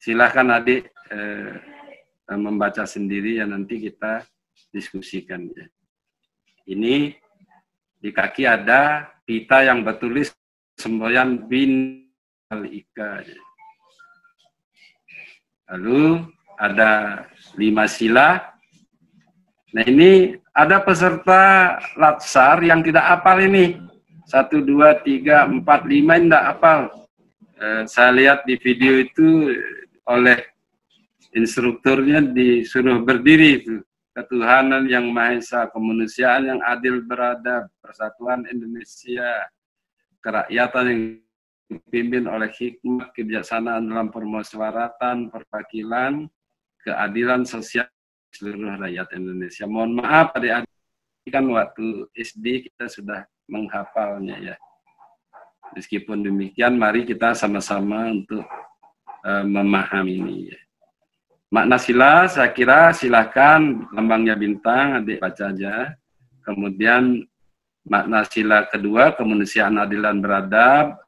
A: Silahkan adik membaca sendiri ya, nanti kita diskusikan ya. Ini di kaki ada pita yang bertulis semboyan bin al-ika. Lalu ada 5 sila. Nah, ini ada peserta latsar yang tidak hafal ini. 1, 2, 3, 4, 5 ini tidak hafal. Saya lihat di video itu oleh instrukturnya disuruh berdiri itu. Ketuhanan yang Maha Esa, kemanusiaan yang adil beradab, persatuan Indonesia, kerakyatan yang dipimpin oleh hikmat, kebijaksanaan dalam permusyawaratan, perwakilan, keadilan sosial seluruh rakyat Indonesia. Mohon maaf adik-adik, kan waktu SD kita sudah menghafalnya ya. Meskipun demikian, mari kita sama-sama untuk memahami ini ya. Makna sila, saya kira silakan lambangnya bintang, adik baca aja. Kemudian makna sila kedua, kemanusiaan adil dan beradab,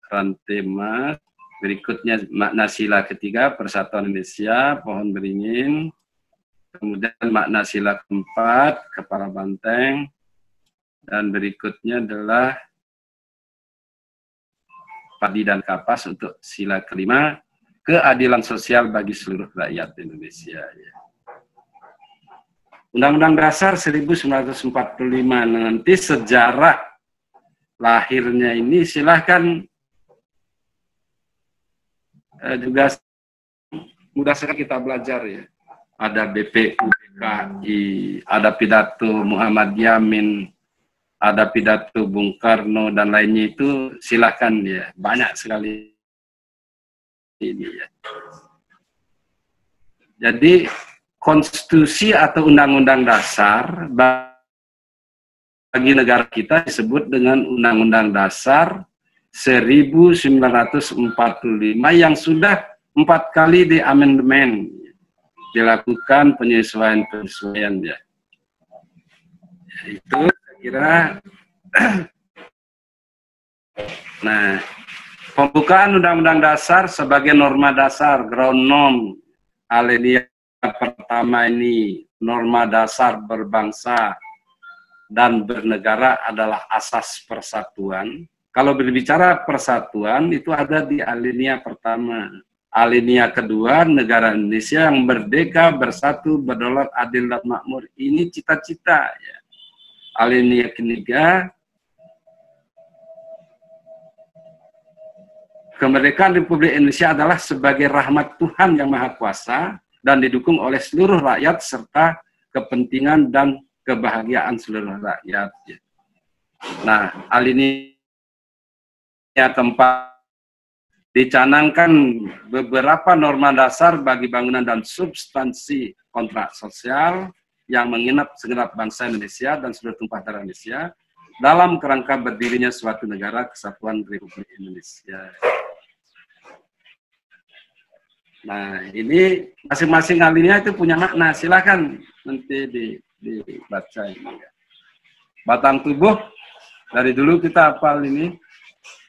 A: rantai emas. Berikutnya makna sila ketiga, persatuan Indonesia, pohon beringin. Kemudian makna sila keempat, kepala banteng. Dan berikutnya adalah padi dan kapas untuk sila kelima, keadilan sosial bagi seluruh rakyat Indonesia. Undang-Undang Dasar 1945, nanti sejarah lahirnya ini silahkan juga mudah sekali kita belajar ya. Ada BPU, PKI, ada pidato Muhammad Yamin, ada pidato Bung Karno dan lainnya itu silahkan ya, banyak sekali ini ya. Jadi konstitusi atau undang-undang dasar bagi negara kita disebut dengan Undang-Undang Dasar 1945 yang sudah 4 kali di amandemen, dilakukan penyesuaian-penyesuaian ya. Itu saya kira. Nah, pembukaan Undang-Undang Dasar sebagai norma dasar, ground norm, alinea pertama ini, norma dasar berbangsa dan bernegara adalah asas persatuan. Kalau berbicara persatuan, itu ada di alinea pertama. Alinea kedua, negara Indonesia yang merdeka, bersatu, berdaulat, adil, dan makmur. Ini cita-cita ya. Alinea ketiga, kemerdekaan Republik Indonesia adalah sebagai rahmat Tuhan yang Maha Kuasa dan didukung oleh seluruh rakyat serta kepentingan dan kebahagiaan seluruh rakyat. Nah, alinea keempat, dicanangkan beberapa norma dasar bagi bangunan dan substansi kontrak sosial yang menginap segenap bangsa Indonesia dan seluruh tumpah darah Indonesia dalam kerangka berdirinya suatu negara kesatuan Republik Indonesia. Nah, ini masing-masing alinea itu punya makna. Silakan nanti dibaca ini. Batang tubuh, dari dulu kita hafal ini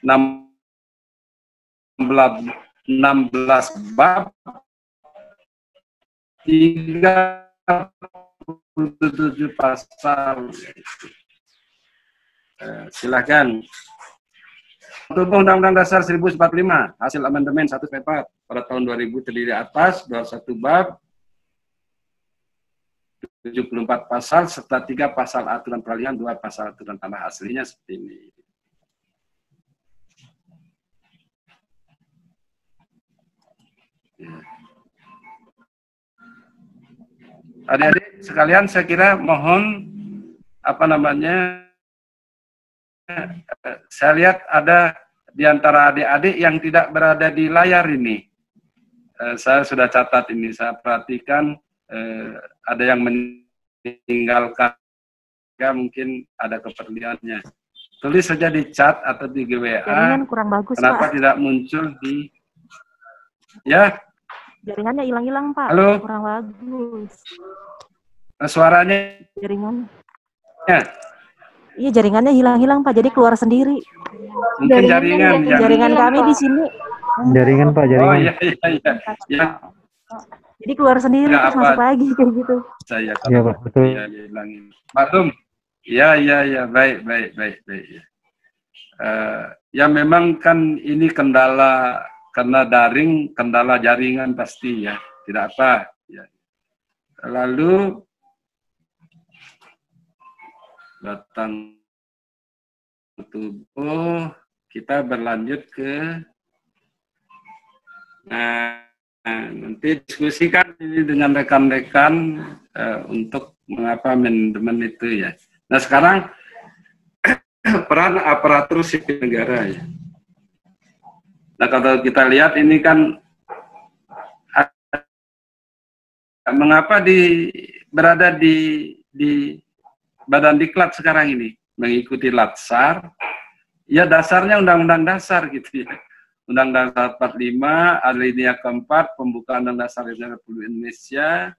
A: 16 bab, 37 pasal. Silakan. Tubuh Undang-Undang Dasar 1945, hasil amandemen 1/4 pada tahun 2000 terdiri atas 21 bab, 74 pasal, serta 3 pasal aturan peralihan, 2 pasal aturan tambah. Aslinya seperti ini. Adik-adik sekalian, saya kira mohon saya lihat ada di antara adik-adik yang tidak berada di layar ini. Saya sudah catat ini, saya perhatikan ada yang meninggalkan, ya mungkin ada keperluannya. Tulis saja di chat atau di GWA.
D: Jaringan kurang bagus,
A: kenapa
D: Pak.
A: Tidak muncul di, ya?
D: Jaringannya hilang-hilang, Pak.
A: Halo?
D: Kurang bagus.
A: Suaranya?
D: Jaringannya.
A: Ya.
D: Iya, jaringannya hilang-hilang, Pak. Jadi keluar sendiri.
A: Mungkin jaringan
D: kami di sini.
B: Jaringan, Pak, jaringan.
A: Oh iya. Ya.
D: Jadi keluar sendiri, terus masuk lagi kayak gitu.
A: Iya,
B: Pak, betul.
A: Iya, hilangin. Pak Rum. Iya, baik. Ya memang kan ini kendala karena daring, kendala jaringan pasti ya, tidak apa. Ya. Lalu batang tubuh, kita berlanjut ke, nanti diskusikan ini dengan rekan-rekan untuk mengapa amandemen itu ya. Nah sekarang peran aparatur sipil negara ya. Nah kalau kita lihat ini kan mengapa berada di Badan Diklat sekarang ini mengikuti Latsar, ya dasarnya Undang-Undang Dasar gitu ya. Undang-Undang Dasar 45, alinea keempat, pembukaan Undang Dasar Republik Indonesia,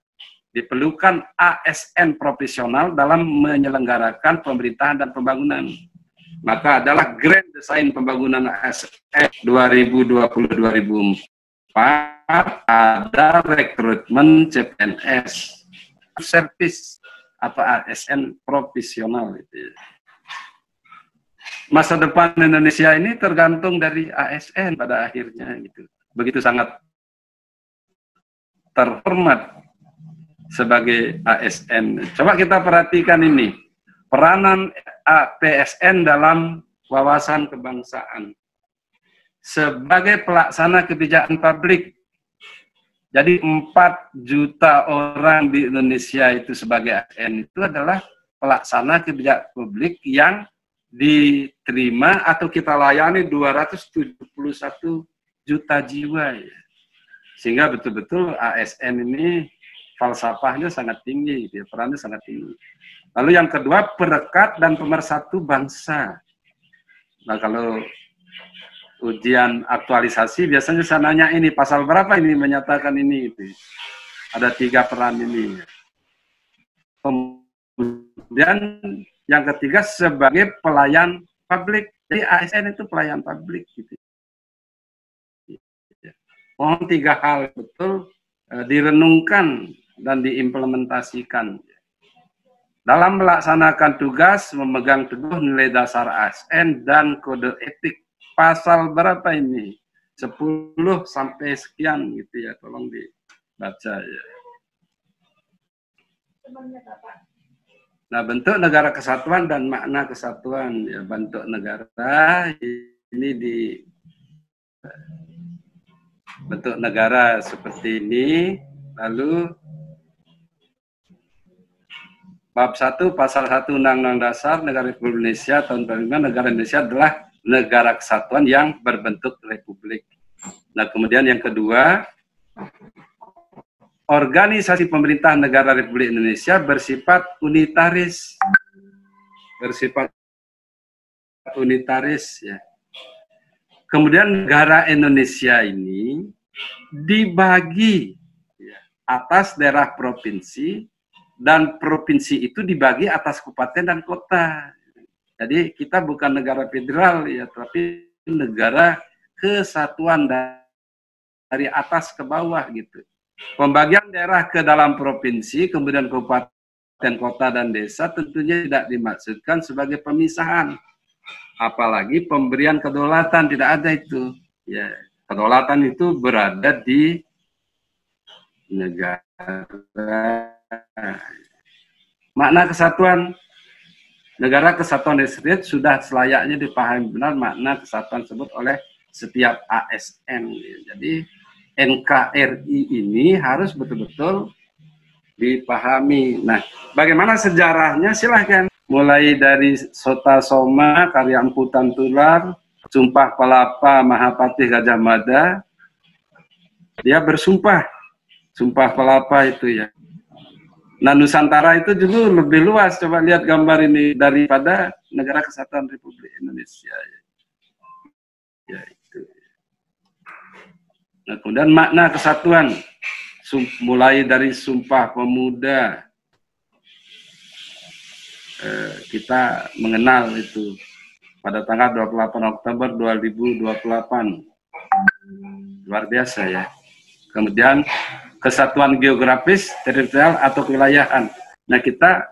A: diperlukan ASN profesional dalam menyelenggarakan pemerintahan dan pembangunan. Maka adalah Grand Design Pembangunan ASN 2020-2004, ada rekrutmen CPNS, service atau ASN profesional. Gitu. Masa depan Indonesia ini tergantung dari ASN pada akhirnya. Gitu. Begitu sangat terhormat sebagai ASN. Coba kita perhatikan ini. Peranan PSN dalam wawasan kebangsaan. Sebagai pelaksana kebijakan publik. Jadi 4 juta orang di Indonesia itu sebagai ASN itu adalah pelaksana kebijakan publik yang diterima atau kita layani 271 juta jiwa ya. Sehingga betul-betul ASN ini falsafahnya sangat tinggi, gitu, perannya sangat tinggi. Lalu yang kedua, perekat dan pemersatu bangsa. Nah, kalau ujian aktualisasi biasanya saya nanya ini, pasal berapa ini menyatakan ini, gitu. Ada 3 peran ini. Kemudian yang ketiga, sebagai pelayan publik. Jadi ASN itu pelayan publik, gitu. Mohon 3 hal betul direnungkan dan diimplementasikan. Dalam melaksanakan tugas, memegang teguh nilai dasar ASN dan kode etik. Pasal berapa ini? 10 sampai sekian gitu ya, tolong dibaca ya. Nah, bentuk negara kesatuan dan makna kesatuan ya, bentuk negara ini di bentuk negara seperti ini, lalu Bab 1 Pasal 1 Undang-Undang Dasar Negara Republik Indonesia tahun 45, negara Indonesia adalah negara kesatuan yang berbentuk republik. Nah, kemudian yang kedua, organisasi pemerintah negara Republik Indonesia bersifat unitaris. Bersifat unitaris ya. Kemudian negara Indonesia ini dibagi ya, atas daerah provinsi, dan provinsi itu dibagi atas kabupaten dan kota. Jadi kita bukan negara federal ya, tapi negara kesatuan dari atas ke bawah gitu. Pembagian daerah ke dalam provinsi, kemudian kabupaten, kota, dan desa tentunya tidak dimaksudkan sebagai pemisahan. Apalagi pemberian kedaulatan, tidak ada itu. Ya, kedaulatan itu berada di negara. Makna kesatuan negara kesatuan Republik sudah selayaknya dipahami benar makna kesatuan tersebut oleh setiap ASN. Jadi NKRI ini harus betul-betul dipahami. Nah, bagaimana sejarahnya? Silahkan. Mulai dari Sota Soma, Karya Emputan Tular, Sumpah Pelapa Mahapatih Gajah Mada, dia bersumpah, Sumpah Pelapa itu ya. Nah, Nusantara itu dulu lebih luas. Coba lihat gambar ini daripada Negara Kesatuan Republik Indonesia. Ya, itu. Nah, kemudian makna kesatuan. Mulai dari Sumpah Pemuda. Kita mengenal itu pada tanggal 28 Oktober 2028. Luar biasa ya. Kemudian kesatuan geografis, teritorial, atau kewilayahan. Nah, kita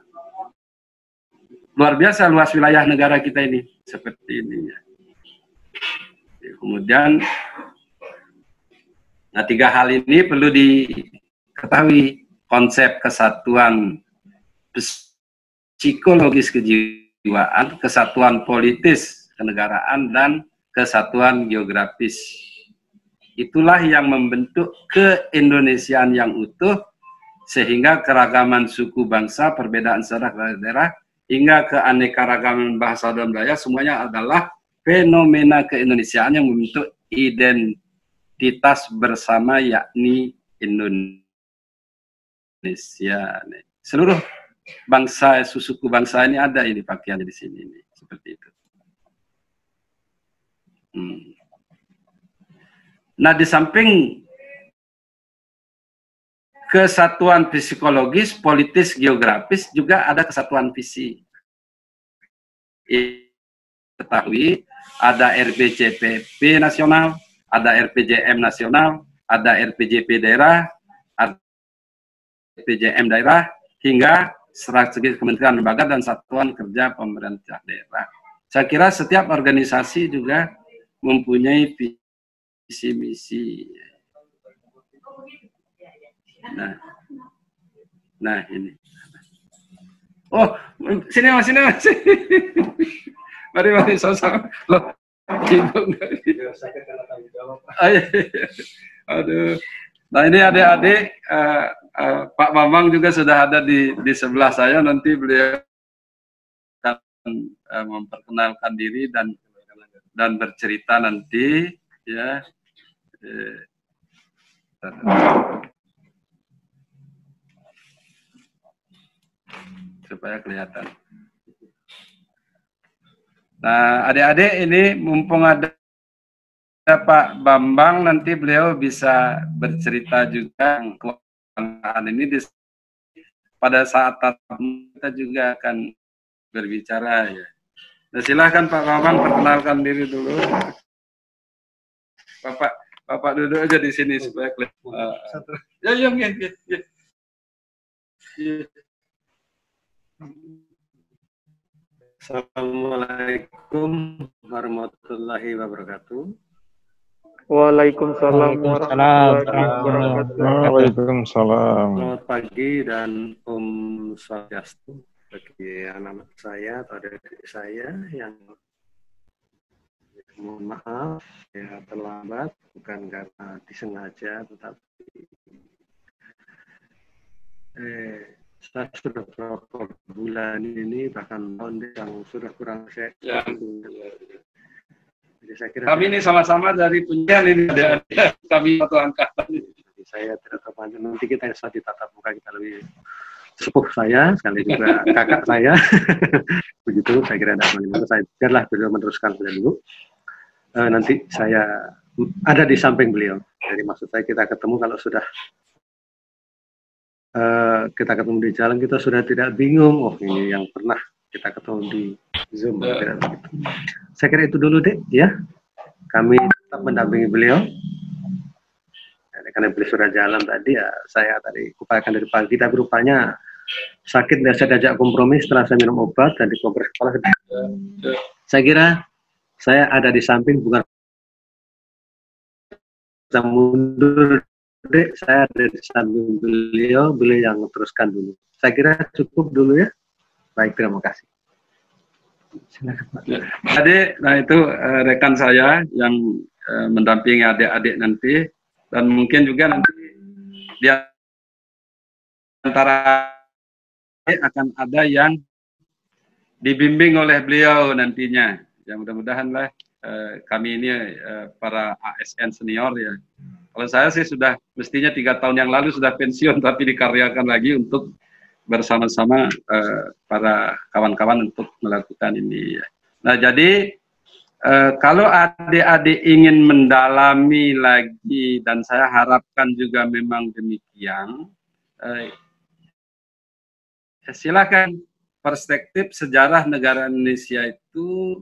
A: luar biasa luas wilayah negara kita ini. Seperti ini ya. Kemudian, nah 3 hal ini perlu diketahui. Konsep kesatuan psikologis kejiwaan, kesatuan politis kenegaraan, dan kesatuan geografis. Itulah yang membentuk keindonesiaan yang utuh, sehingga keragaman suku bangsa, perbedaan sejarah daerah, hingga keanekaragaman bahasa dan budaya, semuanya adalah fenomena keindonesiaan yang membentuk identitas bersama, yakni Indonesia. Seluruh bangsa, suku bangsa ini ada ini pakaiannya di sini, ini seperti itu. Nah, di samping kesatuan psikologis, politis, geografis, juga ada kesatuan visi. Ketahui, ada RPJPP nasional, ada RPJM nasional, ada RPJP daerah, RPJM daerah, hingga strategi kementerian lembaga dan satuan kerja pemerintah daerah. Saya kira setiap organisasi juga mempunyai visi misi. Nah ini. Oh, sini mas. Mari sama-sama. Loh, aduh. Nah ini adik-adik, Pak Bambang juga sudah ada di sebelah saya. Nanti beliau memperkenalkan diri dan bercerita nanti ya. Supaya kelihatan. Nah, adik-adik ini mumpung ada Pak Bambang, nanti beliau bisa bercerita juga kelangkaan ini pada saat tatap kita juga akan berbicara ya. Nah, silahkan Pak Bambang perkenalkan diri dulu. Bapak duduk aja di sini supaya kelihatan. Ya.
F: Assalamualaikum warahmatullahi wabarakatuh.
C: Waalaikumsalam warahmatullahi wabarakatuh.
G: Waalaikumsalam.
F: Selamat pagi dan Om Swastiastu bagi anak-anak saya atau adik-adik saya yang mohon maaf ya terlambat, bukan karena disengaja, tetapi saya sudah beberapa bulan ini bahkan tahun yang sudah kurang sehat. Ya. Jadi saya kira
A: kami ini sama-sama dari Punjen ini ada kami satu angkatan.
F: Jadi saya tidak terpanjang, nanti kita saat ditatap muka kita lebih sepuh saya, sekali juga kakak saya. Begitu saya kira ada bagaimana, saya biarlah beliau meneruskan dulu. Nanti saya ada di samping beliau. Jadi maksud saya kita ketemu kalau sudah kita ketemu di jalan, kita sudah tidak bingung, oh ini yang pernah kita ketemu di Zoom. Tidak begitu. Saya kira itu dulu deh ya. Kami tetap mendampingi beliau. Karena beliau sudah jalan tadi ya, saya tadi upayakan dari pagi, tapi rupanya sakit dan saya diajak kompromi setelah saya minum obat dan di kompres kepala. Saya kira saya ada di samping, bukan saya mundur, dek, saya ada di samping beliau yang teruskan dulu. Saya kira cukup dulu ya. Baik, terima kasih. Silakan Pak.
A: Adik, nah itu rekan saya yang mendampingi adik-adik nanti, dan mungkin juga nanti di antara akan ada yang dibimbing oleh beliau nantinya. Ya mudah-mudahan lah kami ini para ASN senior ya. Kalau saya sih sudah mestinya 3 tahun yang lalu sudah pensiun, tapi dikaryakan lagi untuk bersama-sama para kawan-kawan untuk melakukan ini. Nah jadi kalau adik-adik ingin mendalami lagi, dan saya harapkan juga memang demikian, silakan perspektif sejarah negara Indonesia itu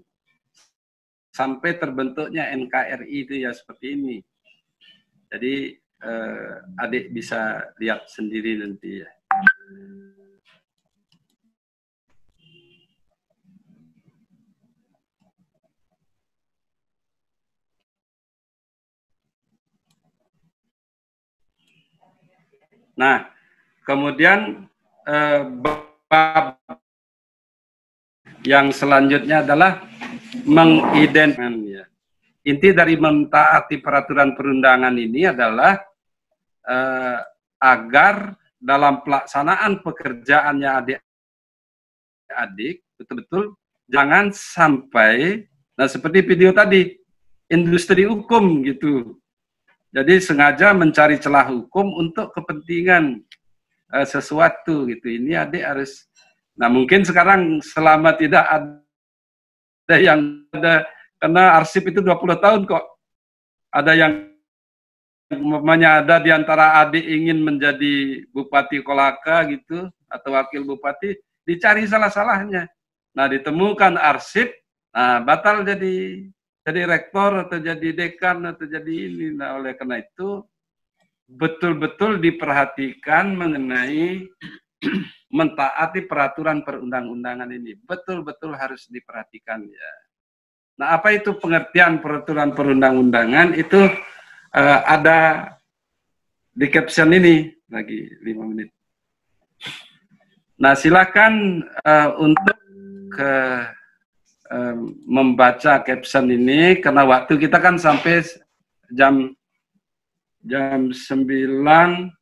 A: sampai terbentuknya NKRI itu ya seperti ini. Jadi adik bisa lihat sendiri nanti ya. Nah, kemudian bab yang selanjutnya adalah mengidentikan ya. Inti dari mentaati peraturan perundangan ini adalah agar dalam pelaksanaan pekerjaannya adik-adik betul-betul jangan sampai, nah seperti video tadi, industri hukum gitu. Jadi sengaja mencari celah hukum untuk kepentingan sesuatu gitu. Ini adik harus, nah mungkin sekarang selama tidak ada yang ada, karena arsip itu 20 tahun kok. Ada yang umpamanya ada di antara adik ingin menjadi Bupati Kolaka gitu, atau Wakil Bupati, dicari salah-salahnya. Nah ditemukan arsip, nah batal jadi rektor atau jadi dekan atau jadi ini. Nah oleh karena itu betul-betul diperhatikan mengenai mentaati peraturan perundang-undangan ini. Betul-betul harus diperhatikan ya. Nah, apa itu pengertian peraturan perundang-undangan? Itu ada di caption ini, lagi 5 menit. Nah, silakan untuk membaca caption ini, karena waktu kita kan sampai jam 9.45.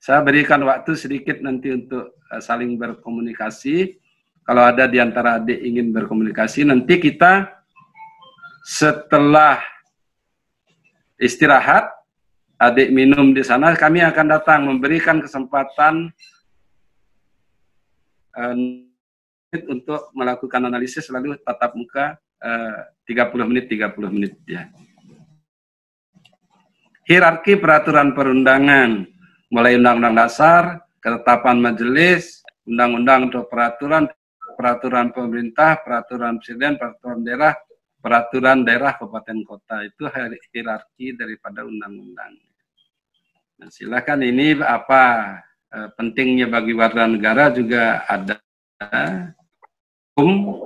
A: Saya berikan waktu sedikit nanti untuk saling berkomunikasi. Kalau ada di antara adik ingin berkomunikasi, nanti kita setelah istirahat, adik minum di sana, kami akan datang memberikan kesempatan untuk melakukan analisis lalu tatap muka 30 menit ya. Hierarki peraturan perundangan, mulai Undang-Undang Dasar, ketetapan majelis, undang-undang untuk peraturan pemerintah, peraturan presiden, peraturan daerah kabupaten kota, itu hierarki daripada undang-undang. Nah, silakan ini apa pentingnya bagi warga negara juga ada hukum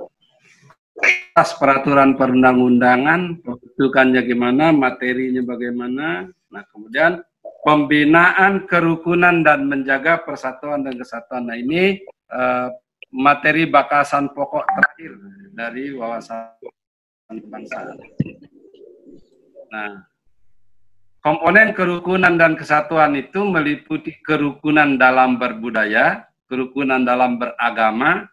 A: atas peraturan perundang-undangan, pembentukannya gimana, materinya bagaimana. Nah, kemudian pembinaan kerukunan dan menjaga persatuan dan kesatuan. Nah, ini materi bakasan pokok terakhir dari wawasan kebangsaan. Nah, komponen kerukunan dan kesatuan itu meliputi kerukunan dalam berbudaya, kerukunan dalam beragama,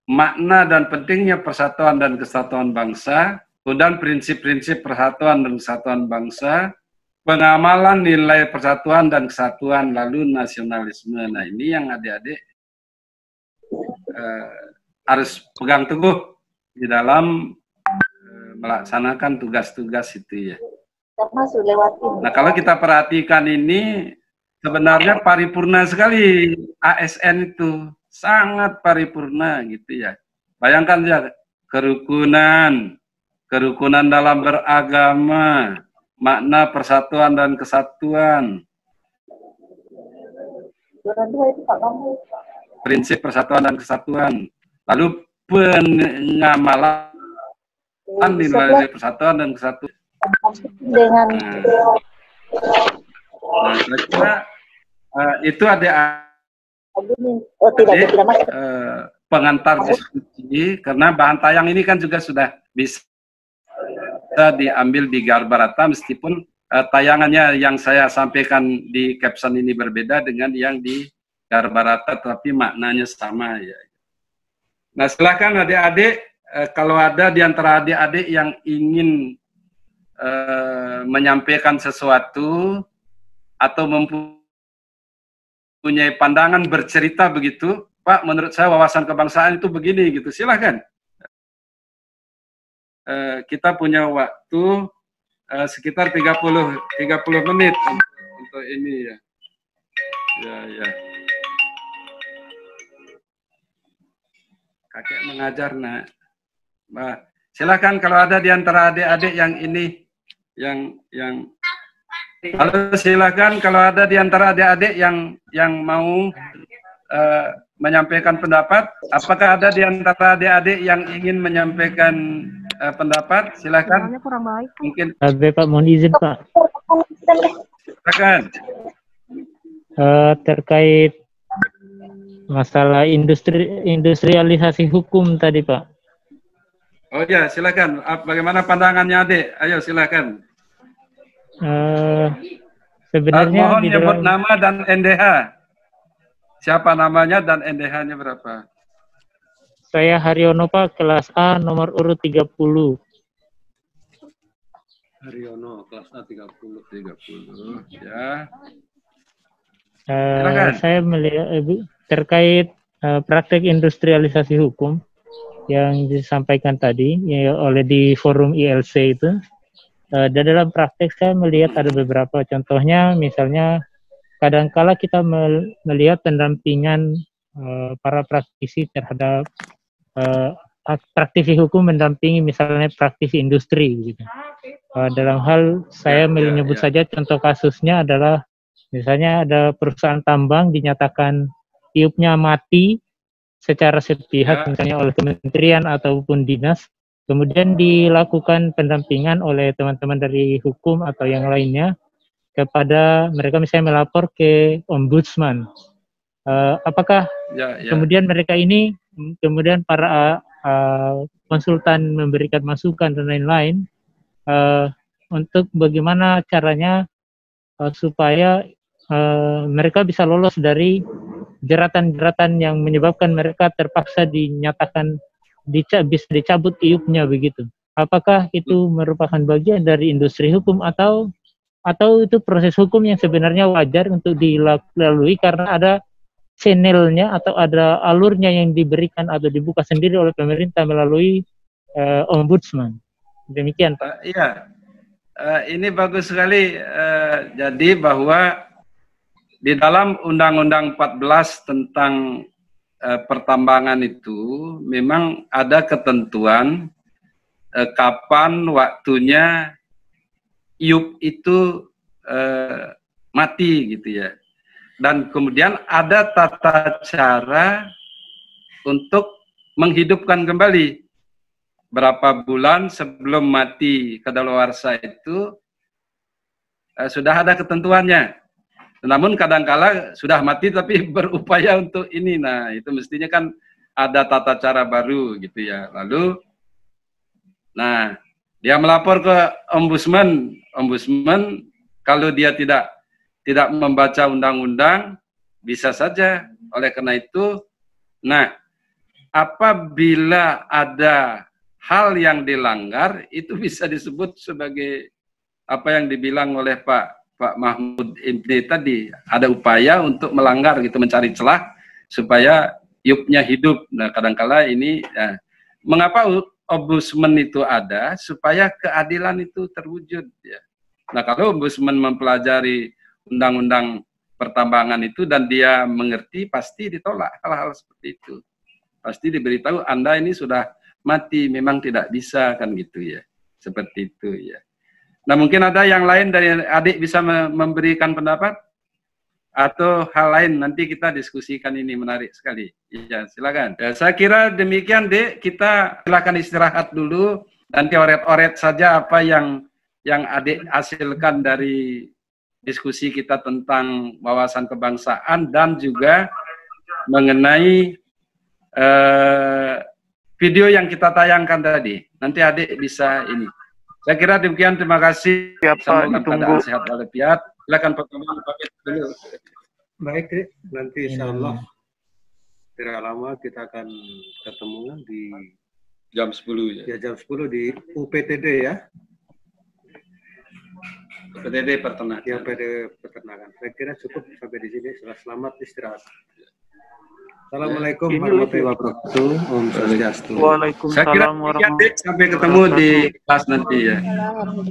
A: makna dan pentingnya persatuan dan kesatuan bangsa, kemudian prinsip-prinsip persatuan dan kesatuan bangsa, pengamalan nilai persatuan dan kesatuan, lalu nasionalisme. Nah, ini yang adik-adik harus pegang teguh di dalam melaksanakan tugas-tugas itu ya. Nah, kalau kita perhatikan ini sebenarnya paripurna sekali ASN itu, sangat paripurna gitu ya. Bayangkan ya, kerukunan dalam beragama, makna persatuan dan kesatuan, prinsip persatuan dan kesatuan, lalu pengamalan nilai persatuan dan kesatuan.
H: Dengan
A: nah, kira-kira itu ada pengantar diskusi, karena bahan tayang ini kan juga sudah bisa diambil di Garbarata, meskipun tayangannya yang saya sampaikan di caption ini berbeda dengan yang di Garbarata, tapi maknanya sama ya. Nah, silakan adik-adik, kalau ada di antara adik-adik yang ingin menyampaikan sesuatu atau mempunyai pandangan bercerita begitu, Pak, menurut saya wawasan kebangsaan itu begini gitu, silahkan. Kita punya waktu sekitar 30 menit untuk ini ya. Ya. Kakek mengajar, nak. Nah, silakan kalau ada di antara adik-adik yang ini yang halo, silakan kalau ada di antara adik-adik yang mau menyampaikan pendapat. Apakah ada di antara adik-adik yang ingin menyampaikan pendapat? Silakan.
D: Kurang baik.
B: Mungkin Pak, mohon izin Pak.
A: Silakan.
B: Terkait masalah industrialisasi hukum tadi Pak.
A: Oh ya, silakan. Bagaimana pandangannya adik? Ayo silakan.
B: Sebenarnya
A: mohon
B: di
A: nyebut
B: dalam...
A: nama dan NDH. Siapa namanya dan NDH-nya berapa?
B: Saya Haryono Pak, kelas A, nomor urut 30.
A: Haryono, kelas A 30 ya.
B: Saya melihat terkait praktek industrialisasi hukum yang disampaikan tadi ya, oleh di forum ILC itu. Dan dalam praktek saya melihat ada beberapa contohnya, misalnya kadangkala kita melihat pendampingan para praktisi terhadap praktisi hukum mendampingi misalnya praktisi industri gitu. Dalam hal saya menyebut saja contoh kasusnya adalah misalnya ada perusahaan tambang dinyatakan tiupnya mati secara sepihak misalnya oleh kementerian ataupun dinas. Kemudian dilakukan pendampingan oleh teman-teman dari hukum atau yang lainnya kepada mereka, misalnya melapor ke ombudsman. Apakah kemudian mereka ini, kemudian para konsultan memberikan masukan dan lain-lain untuk bagaimana caranya supaya mereka bisa lolos dari jeratan-jeratan yang menyebabkan mereka terpaksa dinyatakan bisa dicabut IUP-nya begitu. Apakah itu merupakan bagian dari industri hukum atau itu proses hukum yang sebenarnya wajar untuk dilalui karena ada channelnya atau ada alurnya yang diberikan atau dibuka sendiri oleh pemerintah melalui ombudsman. Demikian, Pak.
A: Iya, ini bagus sekali. Jadi bahwa di dalam Undang-Undang 14 tentang pertambangan itu memang ada ketentuan kapan waktunya IUP itu mati gitu ya. Dan kemudian ada tata cara untuk menghidupkan kembali. Berapa bulan sebelum mati kadaluarsa itu sudah ada ketentuannya. Namun kadangkala sudah mati tapi berupaya untuk ini. Nah, itu mestinya kan ada tata cara baru gitu ya. Lalu nah, dia melapor ke ombudsman. Ombudsman kalau dia tidak membaca undang-undang bisa saja. Oleh karena itu, nah, apabila ada hal yang dilanggar itu bisa disebut sebagai apa yang dibilang oleh Pak Mahmud Imti tadi, ada upaya untuk melanggar gitu, mencari celah supaya IUP-nya hidup. Nah, kadangkala ini mengapa ombudsman itu ada supaya keadilan itu terwujud ya. Nah, kalau ombudsman mempelajari undang-undang pertambangan itu dan dia mengerti, pasti ditolak hal-hal seperti itu. Pasti diberitahu Anda ini sudah mati, memang tidak bisa kan gitu ya. Seperti itu ya. Nah, mungkin ada yang lain dari adik bisa memberikan pendapat atau hal lain, nanti kita diskusikan, ini menarik sekali. Ya, silakan. Ya, saya kira demikian, Dek. Kita silakan istirahat dulu, nanti oret-oret saja apa yang adik hasilkan dari diskusi kita tentang wawasan kebangsaan dan juga mengenai video yang kita tayangkan tadi. Nanti adik bisa ini. Saya kira demikian, terima kasih. Semoga keadaan sehat walafiat. Silakan pertemuan dulu.
F: Baik, Dek. Nanti insya Allah tidak lama kita akan ketemu di
A: jam 10 ya.
F: Jam 10 di UPTD ya.
A: UPTD Peternakan.
F: Ya, UPTD Peternakan. Saya kira cukup sampai di sini. Selamat istirahat. Assalamualaikum warahmatullahi wabarakatuh. Om Swastiastu.
A: Waalaikumsalam warahmatullahi wabarakatuh. Sampai ketemu di kelas nanti ya.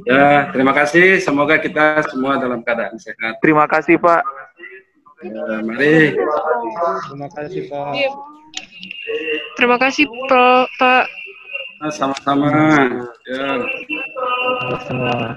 A: Ya, terima kasih. Semoga kita semua dalam keadaan sehat.
C: Terima kasih, Pak.
A: Ya, mari.
B: Terima kasih, Pak.
H: Terima kasih, Pak.
A: Sama-sama. Ya.
B: Sama-sama.